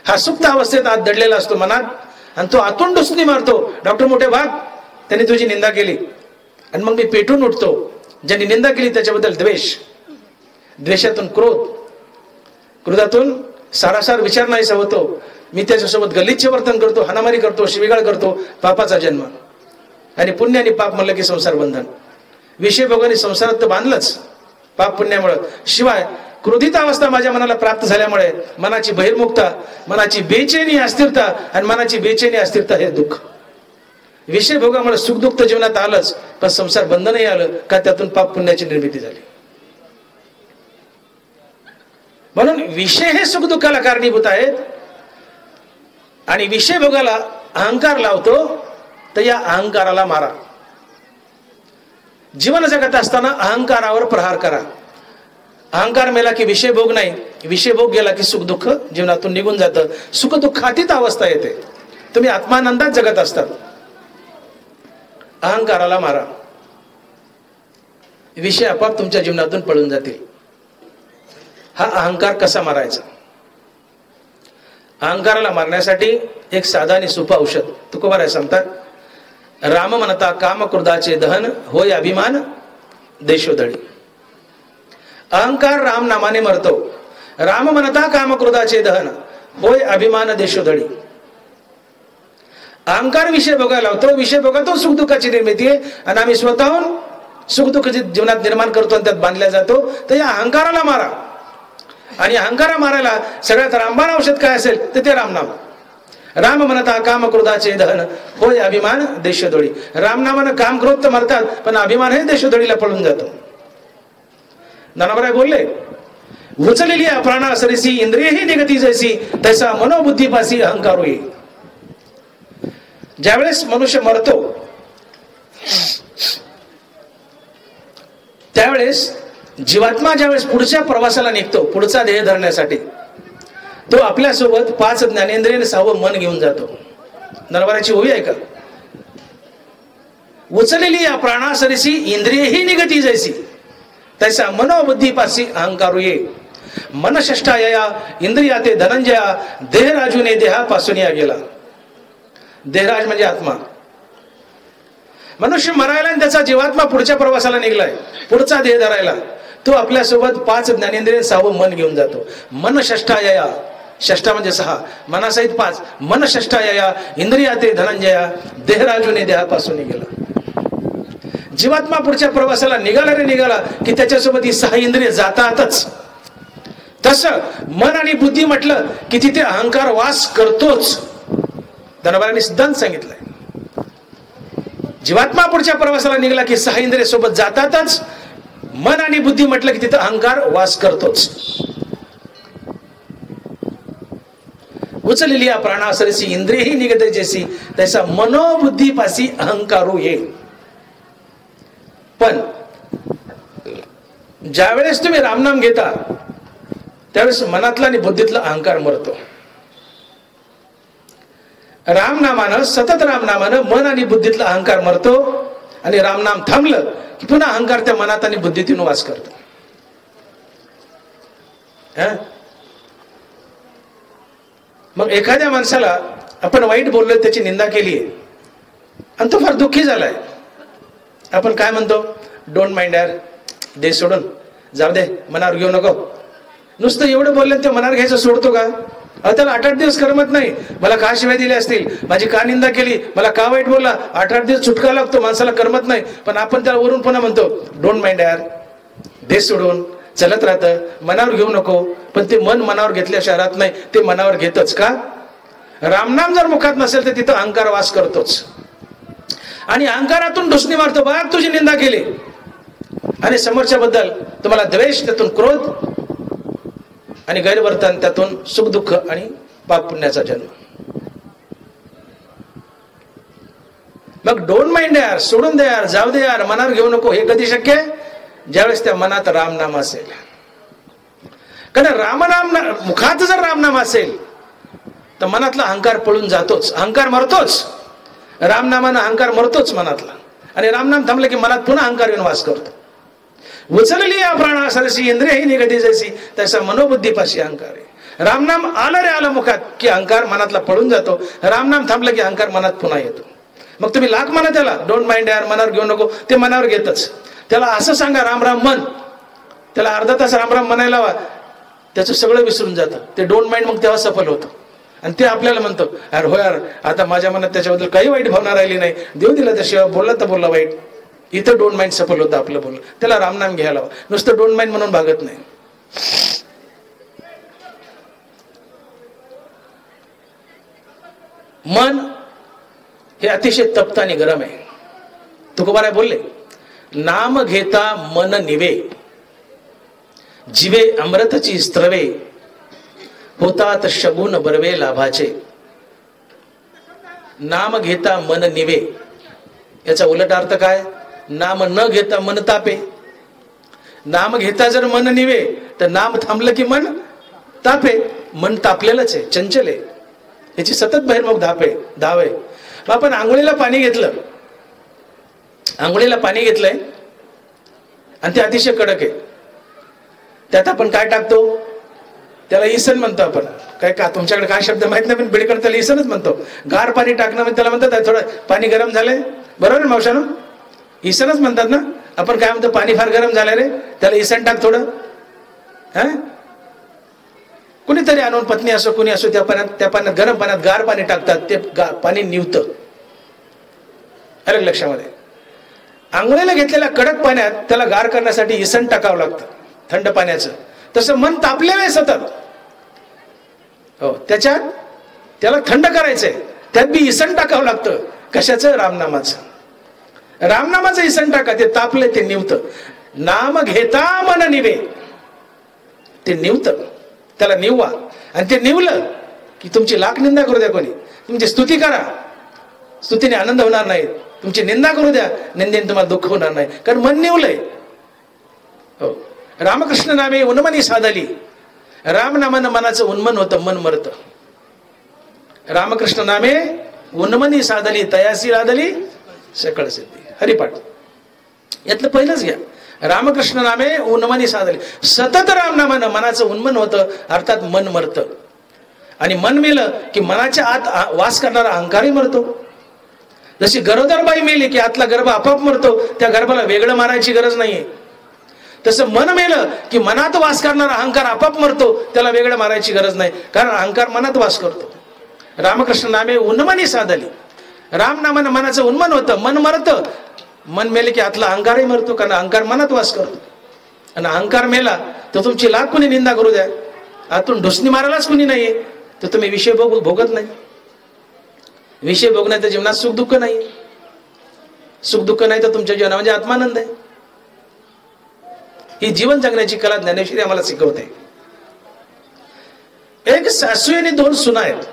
S1: हा सुप्त अवस्थेत आत दडलेला असतो मनात आणि तो आतून डुसणी मारतो. डॉक्टर मोठे भाग, त्यांनी तुझी निंदा केली आणि मग मी पेटून उठतो. ज्यांनी निंदा केली त्याच्याबद्दल द्वेष, द्वेषातून क्रोध, क्रोधातून सारासार विचार नाहीसा होतो. मी त्याच्यासोबत गलिच्छ वर्तन करतो, हाणामारी करतो, शिवीगाळ करतो. पापाचा जन्म आणि पुण्य आणि पाप म्हणलं की संसार बंधन. विषय भोगाने संसारात तर बांधलंच पाप पुण्यामुळे. शिवाय क्रोधित अवस्था माझ्या मनाला प्राप्त झाल्यामुळे मनाची बहिर्मुखता, मनाची बेचैनी, अस्थिरता आणि मनाची बेचैनी अस्थिरता हे दुःख. विषय भोगामुळे सुख दुःख जीवनात आलंच, पण संसार बंधनही आलं का त्यातून पाप पुण्याची निर्मिती झाली. म्हणून विषय हे सुख दुःखाला कारणीभूत आहेत आणि विषय भोगाला अहंकार लावतो तर या अहंकाराला मारा. जीवन जगत असताना अहंकारावर प्रहार करा. अहंकार मेला की विषय भोग नाही, विषय भोग गेला की सुख दुःख जीवनातून निघून जातं. सुख दुःखातीत अवस्था येते. तुम्ही आत्मानंदात जगत असतात. अहंकाराला मारा, विषय आपोआप तुमच्या जीवनातून पळून जातील. हा अहंकार कसा मारायचा? अहंकाराला मारण्यासाठी एक साधा आणि सोपं औषध तुकोबाराय सांगतात. राम म्हणता काम क्रोधाचे दहन, होय अभिमान देशोधडी. अहंकार राम नामाने मरतो. राम म्हणता काम क्रोधाचे दहन, होय अभिमान देशोधडी. अहंकार विषय भोगायला लावतो, विषय भोगातो सुख दुःखाची निर्मिती आहे आणि आम्ही स्वतःहून सुख दुःख जीवनात निर्माण करतो आणि त्यात बांधल्या जातो. तर या अहंकाराला मारा. आणि अहंकारा मारायला सगळ्यात रामबाण औषध काय असेल तर ते रामनाम. राम म्हणता काम क्रोधाचे दहन, होय अभिमान देशोधडी. रामनामानं काम क्रोध तर मरतात, पण अभिमान हे देशोधडीला पळून जातो. नानाबाई बोलले, उचलेली प्राणा सरिसी इंद्रियही निगती जैसी, तैसा मनोबुद्धीपासी अहंकार होई. ज्यावेळेस मनुष्य मरतो त्यावेळेस जीवात्मा ज्यावेळेस पुढच्या प्रवासाला निघतो, पुढचा ध्येय धरण्यासाठी, तो आपल्यासोबत 5 ज्ञानेंद्रिय आणि 6वं मन घेऊन जातो. नरवराची ओवी आहे का? उचलेली या प्राणासरिसी इंद्रियही निगती जैसी, तैसा मनोबुद्धीपासी अहंकार ये. मनषष्ठाया इंद्रिया ते धनंजया, देहराजूने देहापासून या गेला. देहराज म्हणजे आत्मा. मनुष्य मरायला आणि त्याचा जीवात्मा पुढच्या प्रवासाला निघलाय, पुढचा ध्येय धरायला. तो आपल्यासोबत 5 ज्ञानेंद्रिय 6वं मन घेऊन जातो. मनषष्ठाया, षष्ठा म्हणजे 6, मनासहित 5. मनषष्ठाया इंद्रिया ते धनंजया, देहराजूने देहापासून गेला. जीवात्मा पुढच्या प्रवासाला निघाला रे निघाला की त्याच्यासोबत ही 6 इंद्रिय जातातच. तसं मन आणि बुद्धी म्हटलं की तिथे अहंकार वास करतोच. धनबारांनी सिद्धांत सांगितलाय. जीवात्मा पुढच्या प्रवासाला निघाला की 6 इंद्रिय सोबत जातातच. मन आणि बुद्धी म्हटलं की तिथं अहंकार वास करतोच. उचलेली या प्राणासरिसी इंद्रियही निगते जैसी, तैसा मनोबुद्धीपासी अहंकारू ये. पण ज्यावेळेस तुम्ही रामनाम घेता त्यावेळेस मनातला आणि बुद्धीतला अहंकार मरतो. रामनामानं, सतत रामनामानं मन आणि बुद्धीतला अहंकार मरतो. आणि रामनाम थांबलं की पुन्हा अहंकार त्या मनात आणि बुद्धीतून वास करतो. मग एखाद्या माणसाला आपण वाईट बोललोय, त्याची निंदा केली आणि तो फार दुःखी झालाय, आपण काय म्हणतो? डोंट माइंड यार, दे सोडून, जाऊ दे, मनावर घेऊ नको. नुसतं एवढं बोललं ते मनावर घ्यायचं सोडतो का? त्याला 8-8 दिवस करमत नाही. मला का शिवाय दिले असतील, माझी का निंदा केली, मला का वाईट बोलला, 8-8 दिवस छुटका लागतो, माणसाला करमत नाही. पण आपण त्याला वरून पुन्हा म्हणतो डोंट माइंड यार, दे सोडून, चलत राहतं, मनावर घेऊ नको. पण ते मन मनावर घेतल्या शहरात नाही, ते मनावर घेतच का? रामनाम जर मुखात नसेल तर तिथं अहंकार वास करतोच. आणि अहंकारातून ढुसणी मारतो, बघ तुझी निंदा केली, आणि समोरच्या बद्दल तुम्हाला द्वेष, त्यातून क्रोध आणि गैरवर्तन, त्यातून सुख दुःख आणि पाप पुण्याचा जन्म. मग डोंट माइंड यार, सोडून दे यार, जाऊ दे यार, मनावर घेऊ नको, हे कधी शक्य आहे? ज्यावेळेस त्या मनात रामनाम असेल. कारण रामनाम मुखात जर रामनाम असेल तर मनातला अहंकार पळून जातोच, अहंकार मरतोच. रामनामानं अहंकार मरतोच मनातला. आणि रामनाम थांबलं की मनात पुन्हा अहंकार येऊन वास करतो. उचलली या प्राणासरसी इंद्रियही निगती जैसी, तसा मनोबुद्धीपाशी अहंकार आहे. रामनाम आलं रे आलं मुखात की अहंकार मनातला पळून जातो. रामनाम थांबलं की अहंकार मनात पुन्हा येतो. मग तुम्ही लाख म्हणा त्याला, डोंट माइंड यार, मनावर घेऊ नको, ते मनावर घेतच. त्याला असं सांगा राम राम मन, त्याला अर्धा तास राम राम म्हणायला हवा, त्याचं सगळं विसरून जातं. ते डोंट माइंड मग तेव्हा सफल होतं. आणि ते आपल्याला म्हणतो यार हो यार, आता माझ्या मनात त्याच्याबद्दल काही वाईट भावना राहिली नाही, देव दिला त्याशिवाय, बोलला तर बोलला वाईट. इथं डोंट माइंड सफल होतं आपलं बोलणं. त्याला रामनाम घ्यायला हवा, नुसतं डोंट माइंड म्हणून भागत नाही. मन हे अतिशय तप्त आणि गरम आहे. तुकोबाराय बोलले, नाम घेता मन निवे, जीवे अमृतची स्त्रवे, होतात शगुन बरवे लाभाचे. नाम घेता मन निवे. याचा उलट अर्थ काय? नाम न घेता मन तापे. नाम घेता जर मन निवे तर नाम थांबलं की मन तापे. मन तापलेलंच आहे, चंचल आहे, याची सतत बहिर्मुख धाव आहे. आपण आंघोळीला पाणी घेतलं, आंघोळीला पाणी घेतलंय आणि ते अतिशय कडक आहे. त्यात आपण काय टाकतो? त्याला इसन म्हणतो आपण. काय का तुमच्याकडे काय शब्द माहित नाही, पण बिडकर त्याला इसनच म्हणतो. गार पाणी टाकणं म्हणजे त्याला म्हणतात थोडं पाणी गरम झालंय, बरोबर मावशानो? इसनच म्हणतात ना. आपण काय म्हणतो? पाणी फार गरम झालंय रे, त्याला इसन टाक थोडं. हा, कुणीतरी आणून, पत्नी असो कुणी असो, त्या पाण्यात गरम पाण्यात गार पाणी टाकतात, ते पाणी निवतं. अलग लक्षामध्ये. आंघोळीला घेतलेल्या कडक पाण्यात त्याला गार करण्यासाठी इसन टाकावं लागतं, थंड पाण्याचं. तसं मन तापलेलं आहे सतत, हो, त्याला थंड करायचंय, त्यात बी इसन टाकावं लागतं. कशाचं? रामनामाचं. रामनामाचं इसन टाका, ते तापले, ते निवतं. नाम घेता मन निवे, ते निवतं, त्याला निववा. आणि ते निवलं की तुमची लाख निंदा करू द्या कोणी, तुमची स्तुती करा, स्तुतीने आनंद होणार नाही. तुमची निंदा करू द्या, निंदेने तुम्हाला दुःख होणार नाही, कारण मन निवलंय. हो, रामकृष्ण नामे उन्मनी साधली. रामनामानं मनाचं उन्मन होतं, मन मरतं. रामकृष्ण नामे उन्मनी साधली, तयासी लादली सकळ सिद्धी. हरिपाठ यातलं पहिलंच घ्या. रामकृष्ण नामे उन्मनी साधली. सतत रामनामानं मनाचं उन्मन होतं, अर्थात मन मरतं. आणि मन मेलं की मनाच्या आत वास करणारा अहंकारही मरतो. जशी गरोदरबाई मेली की आतला गर्भ आपोआप मरतो, त्या गर्भाला वेगळं मारायची गरज नाहीये. तसं मन मेलं की मनात वास करणारा अहंकार आपोआप मरतो, त्याला वेगळं मारायची गरज नाही, कारण अहंकार मनात वास करतो. रामकृष्ण नामे उन्मनी साधली. रामनामानं मनाचं उन्मन होतं, मन मरतं. मन मेले की आतला अहंकारही मरतो, कारण अहंकार मनात वास करतो. आणि अहंकार मेला तर तुमची लाख कुणी निंदा करू द्या, आतून ढुसणी मारायलाच कुणी नाहीये, तर तुम्ही विषय भोगत नाही. विषय भोगण्याचं जीवनात सुख दुःख नाही. सुख दुःख नाही तर तुमच्या जीवना म्हणजे आत्मानंद आहे. ही जीवन जगण्याची कला ज्ञानेश्वरी आम्हाला शिकवते. एक सासू आणि दोन सुना आहेत.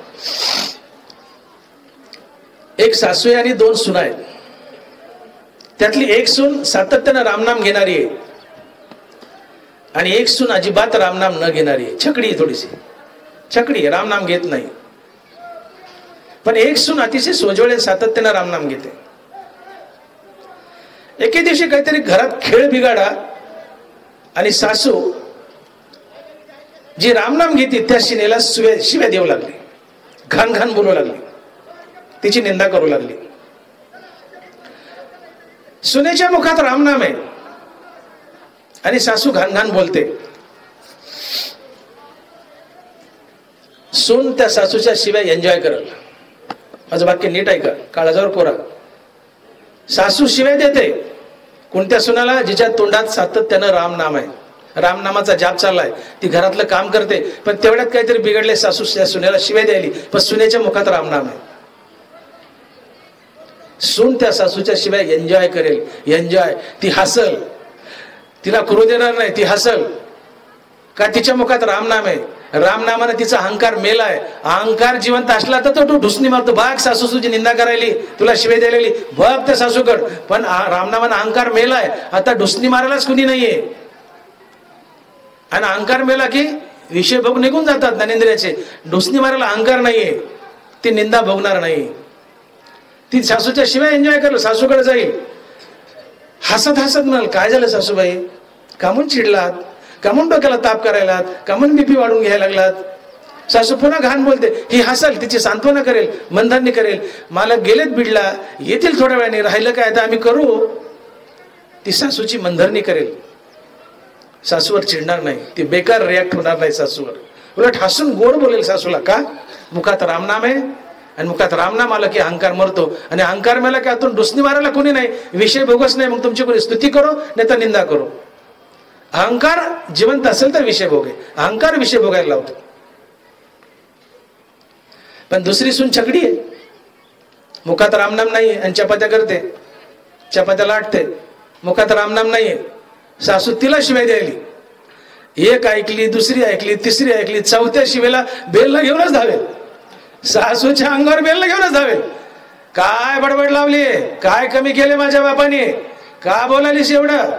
S1: एक सासू आणि दोन सुना आहेत. त्यातली एक सून सातत्यानं रामनाम घेणारी आहे आणि एक सून अजिबात रामनाम न घेणारी आहे. छकडी थोडीशी छकडी, रामनाम घेत नाही. पण एक सून अतिशय सोज्वळे सातत्यानं रामनाम घेते. एके दिवशी काहीतरी घरात खेळ बिघाडा आणि सासू जी रामनाम घेते त्या शिनेला शिव्या देऊ लागली, घाण घाण बोलू लागली, तिची निंदा करू लागली. सुनेच्या मुखात रामनाम आहे आणि सासू घाण घाण बोलते. सून त्या सासूच्या शिव्या एन्जॉय करेल. माझं वाक्य नीट ऐका, काळजावर कोरा. सासू शिव्या देते कोणत्या सुनाला? जिच्या तोंडात सातत्यानं रामनाम आहे, रामनामाचा जाप चाललाय. ती घरातलं काम करते पण तेवढ्यात काहीतरी बिघडले, सासू त्या सुनेला शिव्या द्यायली, पण सुनेच्या मुखात रामनाम आहे. सून त्या सासूच्या शिवाय एन्जॉय करेल, एन्जॉय. ती हसल, तिला करू देणार नाही, ती हसल का तिच्या मुखात रामनाम आहे. रामनामाने तिचा अहंकार मेलाय. अहंकार जिवंत असला तर तो ढुसणी मारतो, भाग सासू तुझी निंदा करायली, तुला शिवे द्यायली, बघ त्या सासूकड. पण रामनामाने अहंकार मेलाय, आता ढुसणी मारायलाच कुणी नाहीये. आणि अहंकार मेला की विषय भोग निघून जातात ज्ञानेंद्रियाचे. ढुसणी मारायला अहंकार नाहीये, ती निंदा भोगणार नाही. ती सासूच्या शिवाय एन्जॉय करल, सासूकडे जाईल, हसत हसत म्हणाल, काय झालं सासूबाई, कामून चिडलात, कामून डोक्याला ताप करायलात, कामून बीपी वाढून घ्यायला लागलात. सासू पुन्हा घाण बोलते. ही हसल, तिची सांत्वना करेल, मनधरणी करेल. मालक गेलेत बीडला, येतील थोड्या वेळाने, राहिलं काय आता आम्ही करू. ती सासूची मनधरणी करेल, सासूवर चिडणार नाही, ती बेकार रिॲक्ट होणार नाही सासूवर. उलट हसून गोड बोलेल सासूला. का? मुखात रामनाम आहे आणि मुखात रामनाम आलं की अहंकार मरतो. आणि अहंकार मेला की आतून ढुसणी मारायला कोणी नाही, विषय भोगच नाही. मग तुमची कोणी स्तुती करो नाही तर निंदा करो. अहंकार जिवंत असेल तर विषय भोगे, अहंकार विषय भोगायला लावतो. पण दुसरी सून छकडी आहे, मुखात रामनाम नाहीये आणि चपात्या करते, चपात्या लाटते, मुखात रामनाम नाहीये. सासू तिला शिवाय द्यायली, एक ऐकली, दुसरी ऐकली, तिसरी ऐकली, चौथ्या शिवेला बेलला घेऊनच धावेल. सासूच्या अंगावर बेलला घेऊनच धावेल. काय बडबड लावली, काय कमी केले माझ्या बापाने, का बोलालीस एवढं,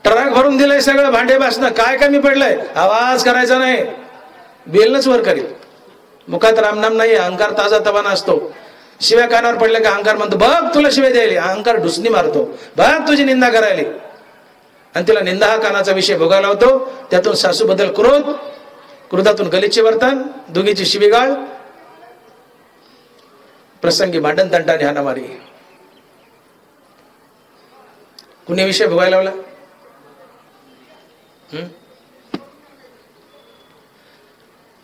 S1: ट्रक भरून दिलंय सगळं भांडे बासणं, काय कमी पडलंय, आवाज करायचा नाही, बेलनच वर करील. मुखात रामनाम नाही, अहंकार ताजा तवाना असतो. शिव्या कानावर पडले का अहंकार म्हणतो बघ तुला शिव्या द्यायली, अहंकार ढुसणी मारतो, बघ तुझी निंदा करायली, आणि तिला निंदा हा कानाचा विषय भोगायला होतो. त्यातून सासू बद्दल क्रोध, क्रोधातून गलिच्छ वर्तन, दोघीची शिवीगाळ, प्रसंगी भांडण तंटा हाणामारी. कुणी विषय भोगायला लावला?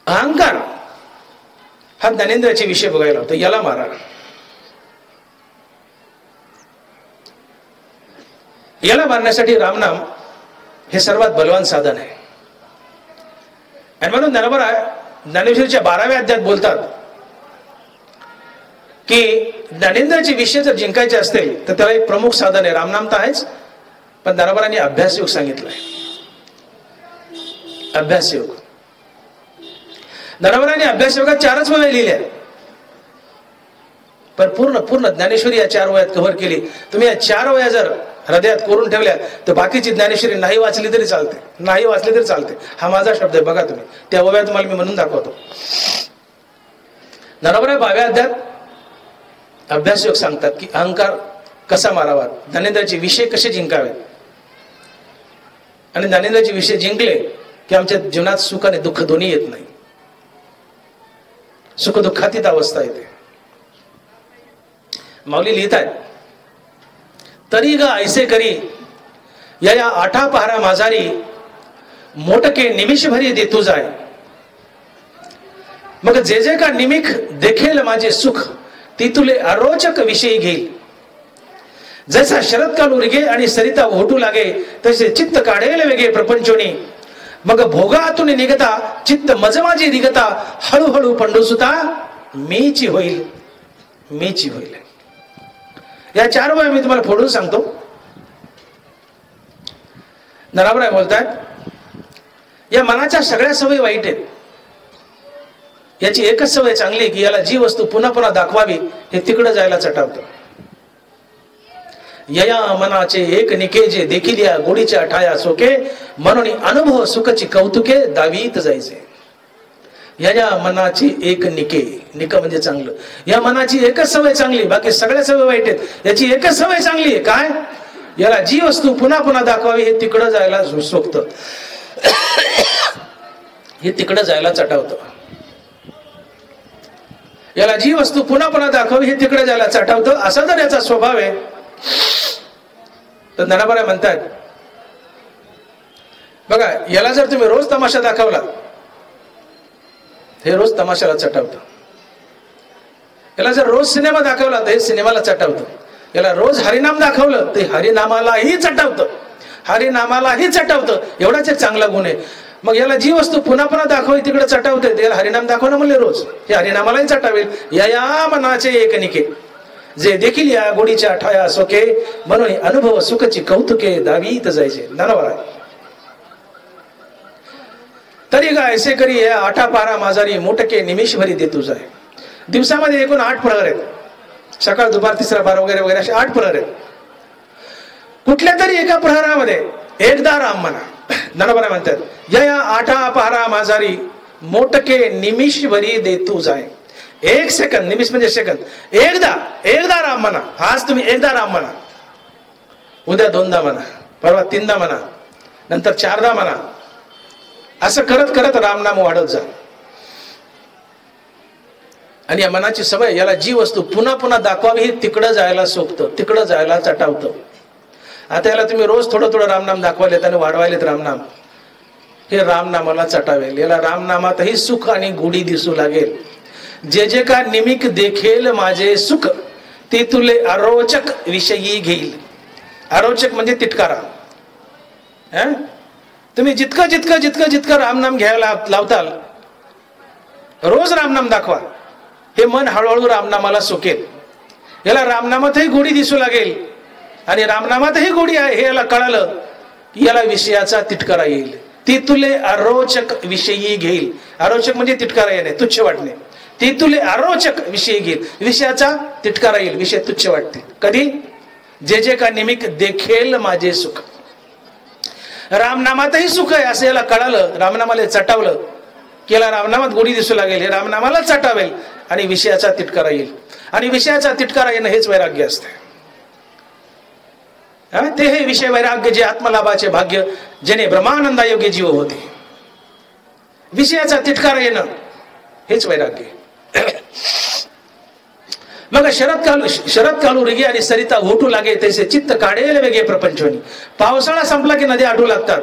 S1: अहंकार हा ज्ञानेंद्रियाचे विषय भोगायला होता. याला मारा. याला मारण्यासाठी रामनाम हे सर्वात बलवान साधन आहे. आणि म्हणून ज्ञानेश्वरीच्या 12व्या अध्यायात बोलतात की ज्ञानेंद्रियाचे विषय जर जिंकायचे असतील तर त्याला एक प्रमुख साधन आहे. रामनाम तर आहेच, पण ज्ञानोबांनी अभ्यासयोग सांगितलंय. अभ्यासयोग ज्ञानोबांनी अभ्यासयोगात 4च वया लिहिल्या, पण पूर्ण ज्ञानेश्वरी या 4 वयात कव्हर केली. तुम्ही या 4 वया जर हृदयात कोरून ठेवल्या तर बाकीची ज्ञानेश्वरी नाही वाचली तरी चालते, नाही वाचली तरी चालते. हा माझा शब्द आहे, बघा तुम्ही. त्या वया तुम्हाला मी म्हणून दाखवतो. ज्ञानोबा 12व्या अध्यायात अभ्यासयोग सांगतात की अहंकार कसा मारावा, ज्ञानेंद्रियाचे विषय कसे जिंकावेत. आणि ज्ञानेंद्रियाचे विषय जिंकले की आमच्या जीवनात सुख आणि दुःख दोन्ही येत नाही. सुख दुःखातीत अवस्था येते. माऊली लिहितात, तरी ग ऐसे करी या 8 पहारा माझारी, मोटके निमिष भरी देतू जाय. मग जे का निमिख देखेल माझे सुख, ती तुले अरोचक विषयी घेईल. जैसा शरदकाल उरगे आणि सरिता ओटू लागे, तसे चित्त काढेल वेगे प्रपंचोनी. मग भोगातून निघता चित्त मजमाजी निघता, हळूहळू पंडुसुता मीची होईल, मीची होईल. या 4 वया मी तुम्हाला फोडून सांगतो. नराबराय बोलतात, या मनाच्या सगळ्या सवयी वाईट आहेत. याची एकच सवय चांगली की याला जी वस्तू पुन्हा पुन्हा दाखवावी हे तिकडे जायला चटावतं. यया मनाचे एक निके, जे देखील या गोडीच्या ठाया सोके, म्हणून अनुभव सुखची कौतुके दावीत जायचे. या मनाची एक निके, निक म्हणजे चांगलं. या मनाची एकच सवय चांगली, बाकी सगळ्या सवय वाईट आहेत. याची एकच सवय चांगली आहे, काय? याला जी वस्तू पुन्हा पुन्हा दाखवावी हे तिकडं जायला सोकतं, हे तिकडं जायला चटावतं. याला जी वस्तू पुन्हा पुन्हा दाखवावी हे तिकडे जायला चटावतं. असा जर याचा स्वभाव आहे तर ज्ञानोबा म्हणतात, बघा याला जर तुम्ही रोज तमाशा दाखवला, हे रोज तमाशाला चटावतं. याला जर रोज सिनेमा दाखवला तर हे सिनेमाला चटावतं. याला रोज हरिनाम दाखवलं तर हरिनामालाही चटावतं, हरिनामालाही चटावतं. एवढाच एक चांगला गुण आहे. मग याला जी वस्तू पुन्हा पुन्हा दाखवावी तिकडे चटावते, याला हरिनाम दाखवणं म्हणले रोज, हे हरिनामालाही चटावेल. या मनाचे एक निके, जे देखील या गोडीच्या ठाया सोके, म्हणून अनुभव सुखची कौतुके दावीत जायचे. ज्ञानोबा तरी ग ऐसे करी या 8 पहारा माझारी, मोटके निमिष भरी देतू जाय. दिवसामध्ये एकूण 8 प्रहर आहेत. सकाळ दुपार तिसरा पार वगैरे वगैरे असे 8 प्रहर आहेत. कुठल्या तरी एका प्रहरामध्ये एकदा राम म्हणा. ज्ञानोबा म्हणतात, या 8 पहारा माझारी, मोटके निमिष भरी देतू जाय. 1 सेकंद, निमिष म्हणजे सेकंद. एकदा राम म्हणा. आज तुम्ही एकदा राम म्हणा, उद्या 2दा म्हणा, परवा 3दा म्हणा, नंतर 4दा म्हणा. असं करत करत रामनाम वाढत जा. आणि या मनाची सवय, याला जी वस्तू पुन्हा पुन्हा दाखवावी हे तिकडं जायला सोकतं, तिकडं जायला चटावतं. आता याला तुम्ही रोज थोडं थोडं रामनाम दाखवायलेत आणि वाढवायलेत रामनाम, हे रामनामाला चटावेल. याला रामनामातही सुख आणि गोडी दिसू लागेल. जे का निमिक देखेल माझे सुख, ते तुले अरोचक विषयी घेईल. अरोचक म्हणजे तिटकारा. तुम्ही जितकं रामनाम घ्यायला लावताल, रोज रामनाम दाखवा, हे मन हळूहळू रामनामाला सोकेल. याला रामनामातही गोडी दिसू लागेल. आणि रामनामातही गोडी आहे हे याला कळालं की याला विषयाचा तिटकारा येईल. ती तुले अरोचक विषयी घेईल. अरोचक म्हणजे तिटकारा येणे, तुच्छ वाटणे. ती तुले अरोचक विषय घेईल, विषयाचा तिटकारा येईल, विषय तुच्छ वाटतील. कधी? जे जे का निमित्त देखेल माझे सुख. रामनामातही सुख आहे असं याला कळालं, रामनामाला चटावलं की याला रामनामात गोडी दिसू लागेल, हे रामनामाला चटावेल आणि विषयाचा तिटकारा येईल. आणि विषयाचा तिटकारा येणं हेच वैराग्य असते. ते हे विषय वैराग्य जे आत्मलाभाचे भाग्य, जेणे ब्रह्मानंदायोग्य जीव होते. विषयाचा तिटकारा येणं हेच वैराग्य. मग शरद कालू रिगे आणि सरिता ओटू लागे, तैसे चित्त काढेल वेगे प्रपंचवनी. पावसाळा संपला की नद्या आटू लागतात,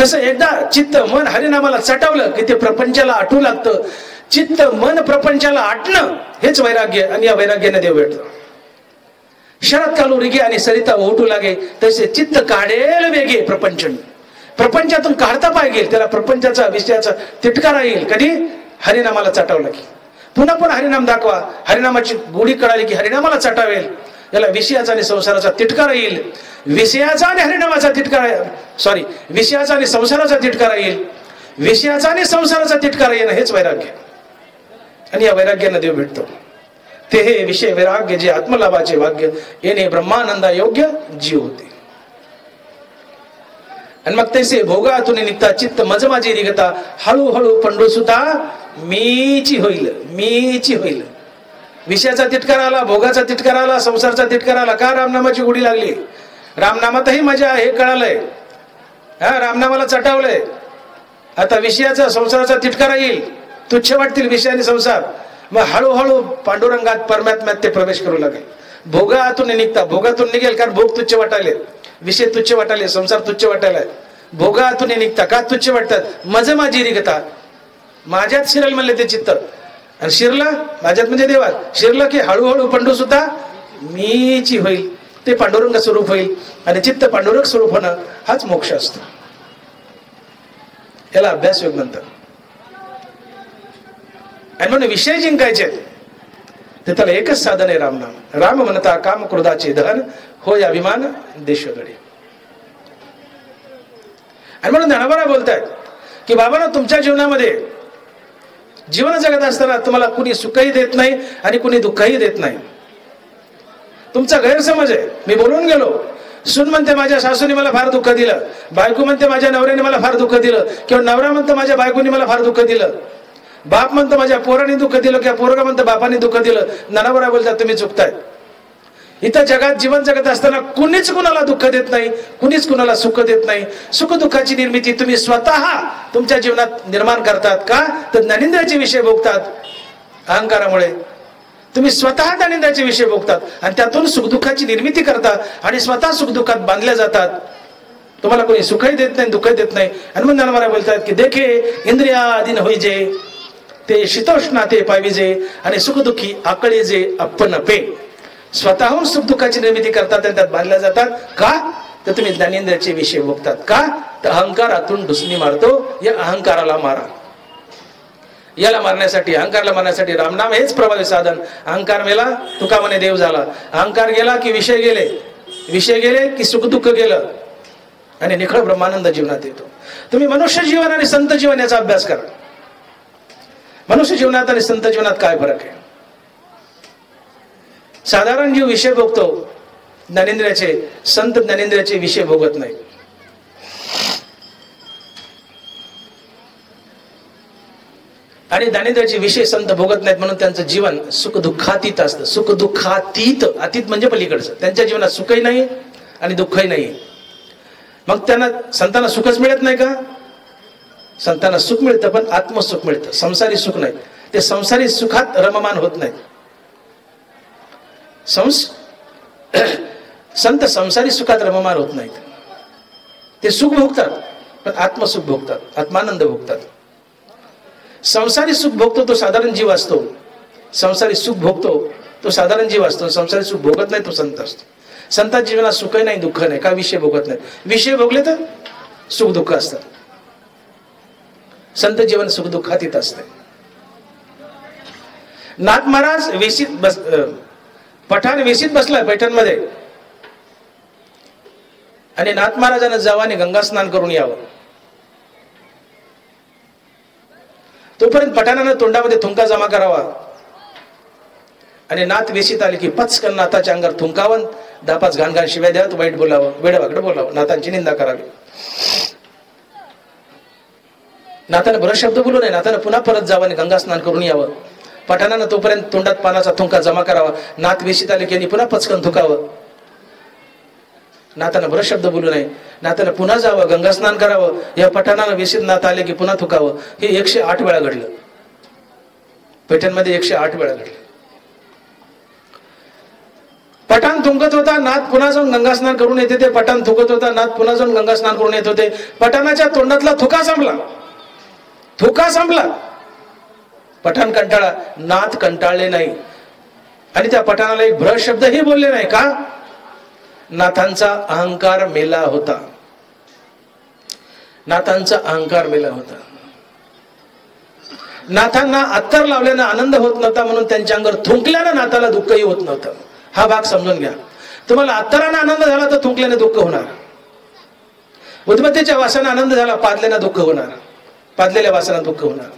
S1: तसं एकदा चित्त मन हरिनामाला चटवलं की ते प्रपंचाला आटू लागतं. चित्त मन प्रपंचाला आटणं हेच वैराग्य, आणि या वैराग्याने देव भेटतो. शरद कालू रिगे आणि सरिता ओटू लागे, तसे चित्त काढेल वेगे प्रपंचवनी. प्रपंचातून काढता पाहिजे त्याला प्रपंचाचा विषयाचा तिटकारा येईल. कधी? हरिनामाला चटवलं की. पुन्हा पुन्हा हरिनाम दाखवा, हरिनामाची गोडी कळाली की हरिनामाला चटावेल, याला विषयाचा आणि संसाराचा तिटकारा येईल. विषयाचा आणि हरिनामाचा तिटकारा, सॉरी, विषयाचा आणि संसाराचा तिटकारा येईल. विषयाचा आणि संसाराचा तिटकारा येणं हेच वैराग्य, आणि या वैराग्याने देव भेटतो. ते हे विषय वैराग्य जे आत्मलाभाचे भाग्य, येणे ब्रह्मानंदा योग्य जीव होते. आणि मग तैसे भोगातून निघता चित्त मज माझी निघता, हळूहळू पंडू सुद्धा मीची होईल, मीची होईल. विषयाचा तिटकारा आला, भोगाचा तिटकारा आला, संसाराचा तिटकारा आला. का? रामनामाची गोडी लागली. रामनामातही मजा हे कळालंय, रामनामाला चटावलंय. आता विषयाचा संसाराचा तिटकारा येईल, तुच्छ वाटतील विषय आणि संसार. मग हळूहळू पांडुरंगात परमात्म्यात ते प्रवेश करू लागेल. भोगातून निघता, भोगातून निघेल कारण भोग तुच्छ वाटायले, विषय तुच्छ वाटायले, संसार तुच्छ वाटायलाय. भोगातून निघता का तुच्छ वाटतात? मज माझी निघता, माझ्यात शिरल म्हणले ते चित्त, आणि शिरलं माझ्यात म्हणजे देवात. शिरलं की हळूहळू पंडू सुद्धा मीची होईल, ते पांडुरंग स्वरूप होईल. आणि चित्त पांडुरंग स्वरूप होणं हाच मोक्ष असतो. याला अभ्यास योग म्हणतात. आणि म्हणून विषय जिंकायचे ते त्याला एकच साधन आहे, रामनाम. राम म्हणता काम क्रोधाचे धन, होय अभिमान देशोधडी. आणि म्हणून ज्ञानोबा बोलतायत की बाबांनो, तुमच्या जीवनामध्ये जीवन जगत असताना तुम्हाला कुणी सुखही देत नाही आणि कुणी दुःखही देत नाही. तुमचा गैरसमज आहे. मी बोलून गेलो, सून म्हणते माझ्या सासूने मला फार दुःख दिलं, बायको म्हणते माझ्या नवऱ्याने मला फार दुःख दिलं, किंवा नवरा म्हणतो माझ्या बायकोने मला फार दुःख दिलं, बाप म्हणतो माझ्या पोराने दुःख दिलं, किंवा पोरगा म्हणतो बापाने दुःख दिलं. नानाबरा बोलतात तुम्ही चुकताय. इथं जगात जीवन जगत असताना कुणीच कुणाला दुःख देत नाही, कुणीच कुणाला सुख देत नाही. सुख दुःखाची निर्मिती तुम्ही स्वतः तुमच्या जीवनात निर्माण करतात. का? तर ज्ञानेंद्रियाचे विषय भोगतात. अहंकारामुळे तुम्ही स्वतः ज्ञानेंद्रियाचे विषय भोगतात आणि त्यातून सुखदुःखाची निर्मिती करतात आणि स्वतः सुखदुःखात बांधल्या जातात. तुम्हाला कोणी सुखही देत नाही, दुःखही देत नाही. हनुमान ज्ञानोबा बोलतात की देखे इंद्रियाधीन होईजे, ते शीतोष्णा ते पाविजे, आणि सुखदुःखी आकळे जे आपण पे. स्वतःहून सुख दुःखाची निर्मिती करतात आणि त्यात बांधल्या जातात. का? तर तुम्ही ज्ञानेंद्रियाचे विषय भोगतात. का? तर अहंकारातून ढुसणी मारतो. या अहंकाराला मारा. याला मारण्यासाठी, अहंकाराला मारण्यासाठी रामनाम हेच प्रभावी साधन. अहंकार मेला तुका म्हणे देव झाला. अहंकार गेला की विषय गेले, विषय गेले की सुख दुःख गेलं, आणि निखळ ब्रह्मानंद जीवनात येतो. तुम्ही मनुष्य जीवन आणि संत जीवन याचा अभ्यास करा. मनुष्य जीवनात आणि संत जीवनात काय फरक आहे? साधारण जीव विषय भोगतो ज्ञानेंद्रियाचे, संत ज्ञानेंद्रियाचे विषय भोगत नाही. आणि ज्ञानेंद्रियाचे विषय संत भोगत नाहीत म्हणून त्यांचं जीवन सुख दुःखातीत असतं. सुख दुःखातीत, अतीत म्हणजे पलीकडचं. त्यांच्या जीवनात सुखही नाही आणि दुःखही नाही. मग त्यांना संतांना सुखच मिळत नाही का? संतांना सुख मिळतं, पण आत्मसुख मिळतं, संसारी सुख नाही. ते संसारी सुखात रममान होत नाहीत. संत संसारी सुखात रममान होत नाहीत. ते सुख भोगतात पण आत्मसुख भोगतात, आत्मानंद भोगतात. संसारी सुख भोगतो तो साधारण जीव असतो. संसारी सुख भोगतो तो साधारण जीव असतो. संसारी सुख भोगत नाही तो संत असतो. संतांच्या जीवनात सुखही नाही, दुःख नाही. का? विषय भोगत नाही. विषय भोगले तर सुख दुःख असतात. संत जीवन सुख दुःखातीत असते. नाथ महाराज वेशीत बस, पठाण वेशीत बसलाय पैठणमध्ये, आणि नाथ महाराजांना जावाने गंगा स्नान करून यावं. तोपर्यंत पठाणानं तोंडामध्ये थुंका जमा करावा आणि नात वेशीत आली की पचकन नाताच्या अंगावर थुंकावं, 10-5 घाण शिव्या द्यावं, वाईट बोलावं, वेडवाकडं बोलावं, नातांची निंदा करावी. नातानं बरं शब्द बोलू नये. नातानं पुन्हा परत जावं आणि गंगा स्नान करून यावं. पठाणानं तोपर्यंत तोंडात पानाचा थुंका जमा करावा. नात वेशीत आली की पुन्हा पचकन थुकावं. नातानं बरं शब्द बोलू नये. नातानं पुन्हा जावं, गंगा स्नान करावं. या पठाणानं वेशीत नात आले की पुन्हा थुकावं. हे 108 वेळा घडलं. पैठणमध्ये 108 वेळा घडलं. पठाण थुंकत होता, नाथ पुन्हा जाऊन गंगा स्नान करून येते ते. पठाण थुकत होता, नाथ पुन्हा जाऊन गंगा स्नान करून येत होते. पठाणाच्या तोंडातला थुका संपला. थुका संपला. पठाण कंटाळा, नाथ कंटाळले नाही आणि त्या पठाणाला एक भ्रष्ट शब्दही बोलले नाही. का? नाथांचा अहंकार मेला होता. नाथांचा अहंकार मेला होता. नाथांना अत्तर लावल्यानं आनंद होत नव्हता म्हणून त्यांच्या अंगावर थुंकल्यानं नाथाला दुःखही होत नव्हतं. हा भाग समजून घ्या. तुम्हाला अत्तरानं आनंद झाला तर थुंकल्याने दुःख होणार. उदबत्तीच्या वासाने आनंद झाला, पादल्यानं दुःख होणार. पादलेल्या वासानं दुःख होणार.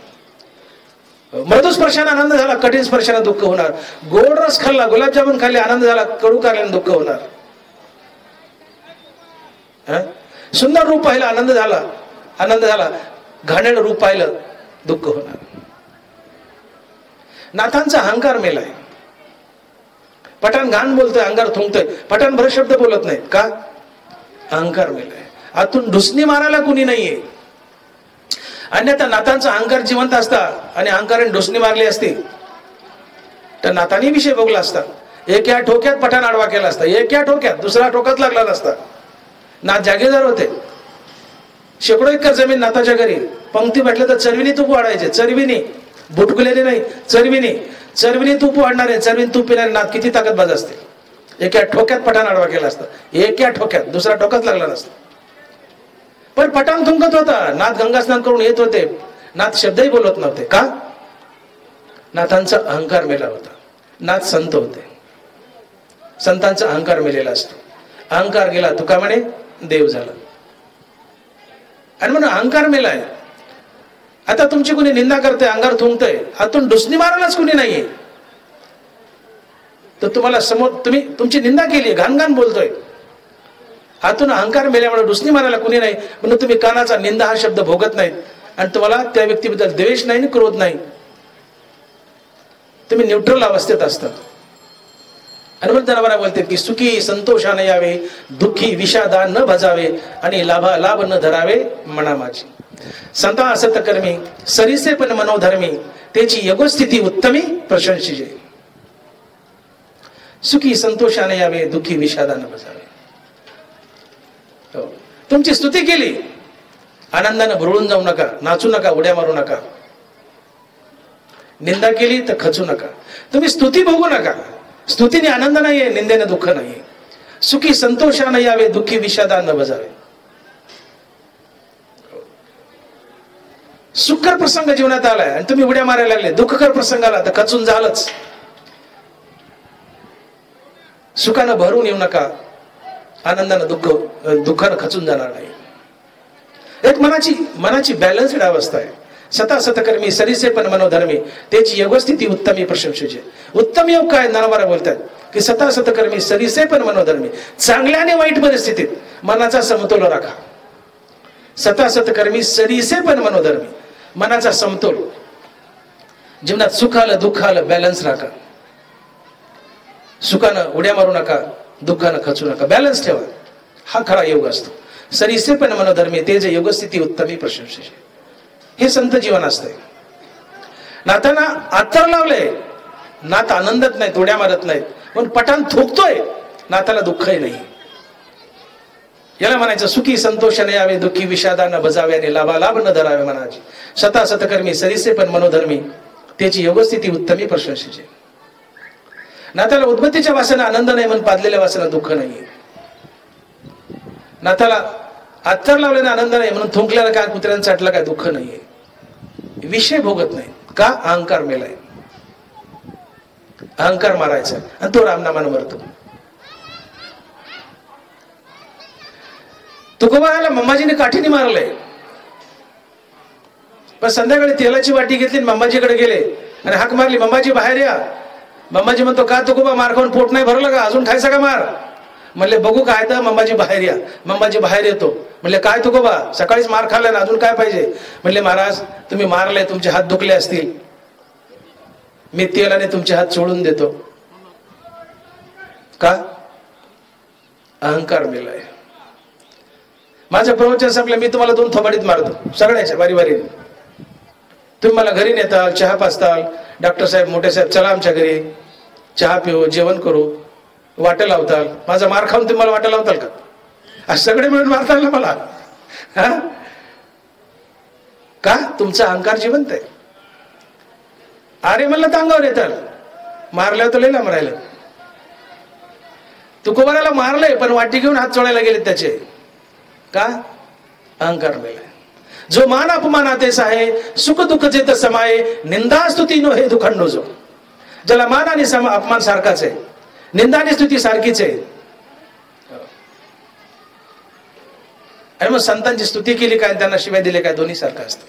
S1: मृदू स्पर्शाने आनंद झाला, कठीण स्पर्शाने दुःख होणार. गोड रस खाल्ला, गुलाबजामुन खाल्ले, आनंद झाला, कडू खाल्ल्याने दुःख होणार. सुंदर रूप पाहिलं, आनंद झाला, घाणेरडं रूप पाहिलं, दुःख होणार. नाथांचा अहंकार मेलाय. पठाण घाण बोलतोय, अंगार थुंकतोय. पठाण भर शब्द बोलत नाहीत. का? अहंकार मेलाय. आतून ढुसणी मारायला कुणी नाहीये. अन्यथा नाथांचा अहंकार जिवंत असता आणि अहंकाराने ढुसणी मारली असती तर नाथांनी विषय भोगला असता. एका ठोक्यात पठाण आडवा केला असता. एका ठोक्यात, दुसरा ठोकाच लागला नसता. नाथ जागेदार होते. शेकडो एकर जमीन नाथाच्या घरी. पंक्ती म्हटलं तर चरविनी तूप वाढायचे. चरविनी, बुटकुलेने नाही, चरविनी तूप वाढणारे, चरविनी तूप पिणारे नाथ किती ताकदबाज असते. एका ठोक्यात पठाण आडवा केला असता. एका ठोक्यात, दुसरा ठोकाच लागला नसता. पण पठाण थुंकत होता. नाथ गंगा स्नान करून येत होते. नाथ शब्दही बोलत नव्हते. का? नाथांचा अहंकार मेला होता. नाथ संत होते. संतांचा अहंकार मेलेला असतो. अहंकार गेला, तुका म्हणे देव झाला. आणि म्हणून अहंकार मेलाय. आता तुमची कुणी निंदा करते, अंगार थुंकतोय, हातून ढुसणी मारायलाच कुणी नाहीये तर तुम्हाला समोर तुमची निंदा केली, घाण बोलतोय. हातून अहंकार मेल्यामुळे ढुसणी मारायला कुणी नाही म्हणून तुम्ही कानाचा निंदा हा शब्द भोगत नाहीत आणि तुम्हाला त्या व्यक्तीबद्दल द्वेष नाही, क्रोध नाही. तुम्ही न्यूट्रल अवस्थेत असतात. हनुमंत जनावरा बोलते की सुखी संतोषाने यावे, दुःखी विषादा न भजावे आणि लाभ न धरावे मना माझी. संता असत कर्मी सरीसे पण मनोधर्मी, त्याची यगोस्थिती उत्तमी प्रशंसिजे. सुखी संतोषाने यावे, दुःखी विषादा न भजावे. तुमची स्तुती केली, आनंदाने भरळून जाऊ नका, नाचू नका, उड्या मारू नका. निंदा केली तर खचू नका. तुम्ही स्तुती भोगू नका. स्तुतीने आनंद नाहीये, निंदेने दुःख नाहीये. सुखी संतोषाने यावे, दुःखी विषादा न भजावे. सुखकर प्रसंग जीवनात आलाय आणि तुम्ही उड्या मारायला लागले, दुःखकर प्रसंग आला तर खचून झालंच. सुखानं भरून येऊ नका, आनंदानं दुःखानं खचून जाणार नाही. एक मनाची बॅलन्स्ड अवस्था आहे. सता सतकर्मी सरीसे पण मनोधर्मी, त्याची योगस्थिती उत्तमी प्रशंसेचे. उत्तम योग काय? नानाबारा बोलतात की सता सतकर्मी सरीसे पण मनोधर्मी, चांगल्या आणि वाईट परिस्थितीत मनाचा समतोल राखा. सता सतकर्मी सरीसे पण मनोधर्मी, मनाचा समतोल. जीवनात सुख आलं दुःख आलं बॅलन्स राखा. सुखानं उड्या मारू नका, दुःखानं खचू नका, बॅलन्स ठेवा. हा खरा योग असतो. सरीसे पण मनोधर्मी, ते जे योगस्थिती उत्तमी प्रशंसेचे. हे संत जीवन असतंय. नाथांना आत्तर लावले, नाथ आनंदत नाहीत, उड्या मारत नाहीत, पण पठाण थोकतोय, नाथाला दुःखही नाही. याला म्हणायचं सुखी संतोषाने यावे, दुःखी विषादानं भजावे आणि लाभ न धरावे मनाची. सता सतकर्मी सरीसे पण मनोधर्मी, त्याची योगस्थिती उत्तमी प्रशंसेचे. नाथाला उद्बत्तीच्या वासना आनंद नाही म्हणून पादलेल्या वासना दुःख नाहीये. नाथाला अत्तर लावल्याने आनंद नाही म्हणून थुंकल्याला काय, कुत्र्यानं चाटलं काय, दुःख नाहीये. विषय भोगत नाही. का? अहंकार मेलाय. अहंकार मारायचा आणि तो रामनामानं मरतो. तुकोबाला मम्माजीने काठीने मारलंय, पण संध्याकाळी तेलाची वाटी घेतली आणि मंबाजीकडे गेले आणि हाक मारली, मंबाजी बाहेर या. मंबाजी म्हणतो, का तुकोबा मार खाऊन पोट नाही भरलं का, अजून खायचा का मार? म्हणले बघू काय तर. मंबाजी बाहेर या. मंबाजी बाहेर येतो. म्हणले काय तुकोबा, सकाळीच मार खाल्ला ना, अजून काय पाहिजे? म्हणले महाराज तुम्ही मारले, तुमचे हात दुखले असतील, मी तेलाने तुमचे हात सोडून देतो. का? अहंकार मेलाय. माझं प्रवचन संपलं, मी तुम्हाला 2 थोबाडीत मारतो सगळ्याच्या बारी बारी. तुम्ही मला घरी नेताल, चहा पाजताल, डॉक्टर साहेब मोठे साहेब चला आमच्या घरी चहा पिऊ, जेवण करू, वाटं लावताल. माझा मार खाऊन तुम्ही मला वाटं लावताल का? आज सगळे मिळून मारताल ना मला. हा का? तुमचा अहंकार जिवंत आहे. अरे म्हणलं तर अंगावर येताल, मारल्यावर तर लय लांब राहिलं. तुकोबाराला मारलंय पण वाटी घेऊन हात चोळायला गेले त्याचे. का? अहंकार मेलाय. जो मान अपमानात आहे, सुख दुःख जेत समाये, निंदा स्तुती नो हे दुखंडो. जो ज्याला मान आणि अपमान सारखाच आहे, निंदा आणि स्तुती सारखीच आहे. आणि मग संतांची स्तुती केली काय, त्यांना शिवाय दिले काय, दोन्ही सारखं असतं.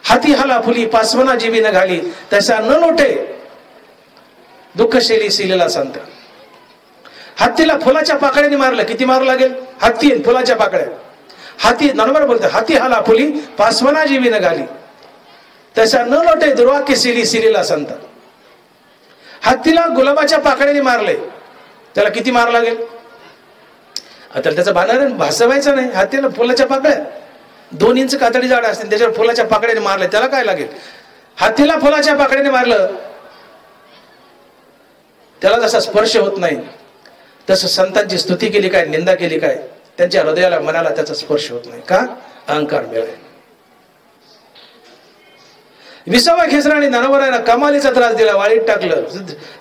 S1: हाती हाला फुली पासवना जीवी न घाली, तसा न लोटे दुःखशैली सिलेला संत. हत्तीला फुलाच्या पाकळ्याने मारलं, किती मारू लागेल? हत्ती फुलाच्या पाकळ्या. हाती नंबर बोलतो, हाती हाला फुली पासवना जीवी न घाली, तसा न लोटे दुर्वाक्य सिलेला संत. हत्तीला गुलाबाच्या पाकळ्याने मारले, त्याला किती मार लागेल? आता त्याचं भांडण भासवायचं नाही. हत्तीला फुलाच्या पाकळ्या 2 इंच कातडी जाड असते, त्याच्यावर फुलाच्या पाकळ्याने मारले, त्याला काय लागेल? हत्तीला फुलाच्या पाकळ्याने मारलं, त्याला जसा स्पर्श होत नाही, तसं संतांची स्तुती केली काय, निंदा केली काय, त्यांच्या हृदयाला मनाला त्याचा स्पर्श होत नाही. का? अहंकार मिळाला. विसावा खेसराने नानावरांना कमालीचा त्रास दिला, वाळीत टाकलं,